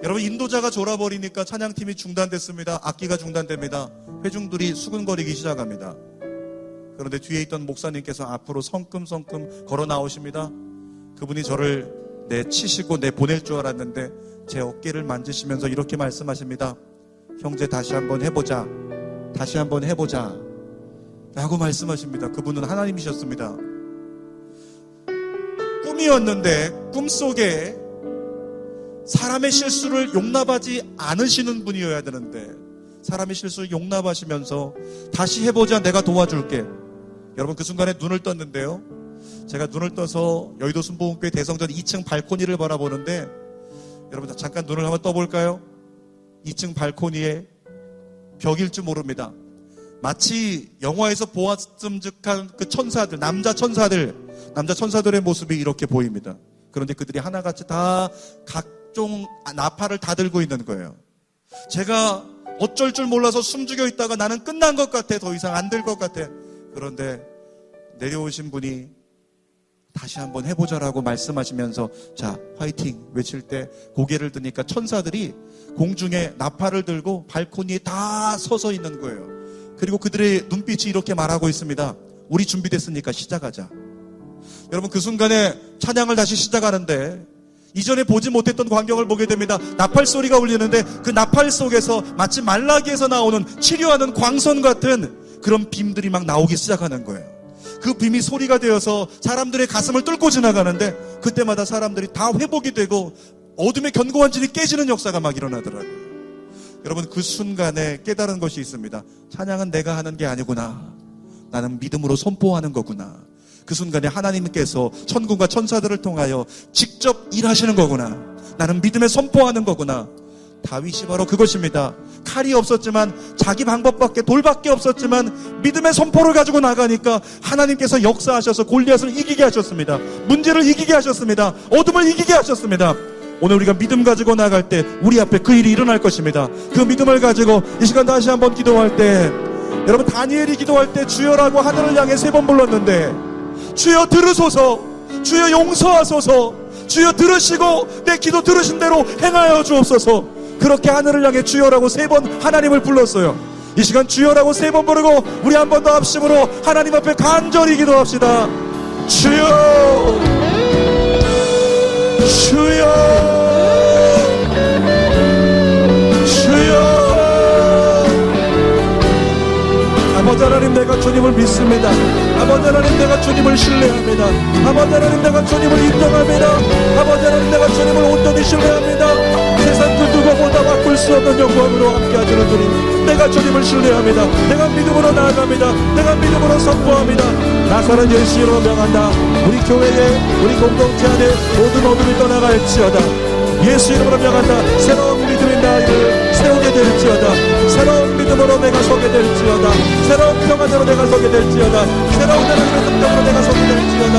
여러분 인도자가 졸아버리니까 찬양팀이 중단됐습니다. 악기가 중단됩니다. 회중들이 수근거리기 시작합니다. 그런데 뒤에 있던 목사님께서 앞으로 성큼성큼 걸어 나오십니다. 그분이 저를 치시고 보낼 줄 알았는데 제 어깨를 만지시면서 이렇게 말씀하십니다. 형제 다시 한번 해보자. 다시 한번 해보자 라고 말씀하십니다. 그분은 하나님이셨습니다. 꿈이었는데 꿈속에 사람의 실수를 용납하지 않으시는 분이어야 되는데 사람의 실수를 용납하시면서 다시 해보자, 내가 도와줄게. 여러분 그 순간에 눈을 떴는데요, 제가 눈을 떠서 여의도 순복음교회 대성전 2층 발코니를 바라보는데, 여러분 잠깐 눈을 한번 떠볼까요? 2층 발코니에 벽일 줄 모릅니다. 마치 영화에서 보았음직한 그 천사들, 남자 천사들의 모습이 이렇게 보입니다. 그런데 그들이 하나같이 다 각 각종 나팔을 다 들고 있는 거예요. 제가 어쩔 줄 몰라서 숨죽여 있다가 나는 끝난 것 같아. 더 이상 안 될 것 같아. 그런데 내려오신 분이 다시 한번 해보자라고 말씀하시면서 자, 화이팅 외칠 때 고개를 드니까 천사들이 공중에 나팔을 들고 발코니에 다 서서 있는 거예요. 그리고 그들의 눈빛이 이렇게 말하고 있습니다. 우리 준비됐으니까 시작하자. 여러분, 그 순간에 찬양을 다시 시작하는데 이전에 보지 못했던 광경을 보게 됩니다. 나팔 소리가 울리는데 그 나팔 속에서 마치 말라기에서 나오는 치료하는 광선 같은 그런 빔들이 막 나오기 시작하는 거예요. 그 빔이 소리가 되어서 사람들의 가슴을 뚫고 지나가는데 그때마다 사람들이 다 회복이 되고 어둠의 견고한 진이 깨지는 역사가 막 일어나더라고요. 여러분, 그 순간에 깨달은 것이 있습니다. 찬양은 내가 하는 게 아니구나. 나는 믿음으로 선포하는 거구나. 그 순간에 하나님께서 천군과 천사들을 통하여 직접 일하시는 거구나. 나는 믿음에 선포하는 거구나. 다윗이 바로 그것입니다. 칼이 없었지만 자기 방법밖에 돌밖에 없었지만 믿음의 선포를 가지고 나가니까 하나님께서 역사하셔서 골리앗을 이기게 하셨습니다. 문제를 이기게 하셨습니다. 어둠을 이기게 하셨습니다. 오늘 우리가 믿음 가지고 나갈 때 우리 앞에 그 일이 일어날 것입니다. 그 믿음을 가지고 이 시간 다시 한번 기도할 때, 여러분, 다니엘이 기도할 때 주여라고 하늘을 향해 3번 불렀는데 주여 들으소서, 주여 용서하소서, 주여 들으시고 내 기도 들으신 대로 행하여 주옵소서. 그렇게 하늘을 향해 주여라고 3번 하나님을 불렀어요. 이 시간 주여라고 3번 부르고 우리 한 번 더 합심으로 하나님 앞에 간절히 기도합시다. 주여, 주여, 주여. 아버지 하나님, 내가 주님을 믿습니다. 아버지 하나님, 내가 주님을 신뢰합니다. 아버지 하나님, 내가 주님을 인정합니다. 아버지 하나님, 내가 주님을 온전히 신뢰합니다. 세상 그 누구보다 바꿀 수 없는 영광으로 함께 하시는 주님, 내가 주님을 신뢰합니다. 내가 믿음으로 나아갑니다. 내가 믿음으로 선포합니다. 나사렛 예수 이름으로 명한다. 우리 교회에, 우리 공동체 안에 모든 어둠이 떠나갈지어다. 예수 이름으로 명한다. 새로운 믿음의 나이를 세우게 될지어다. 새로운 믿음으로 내가 서게 될지어다. 새로운 평안으로 내가 서게 될지어다. 새로운 하나님의 능력으로 내가 서게 될지어다.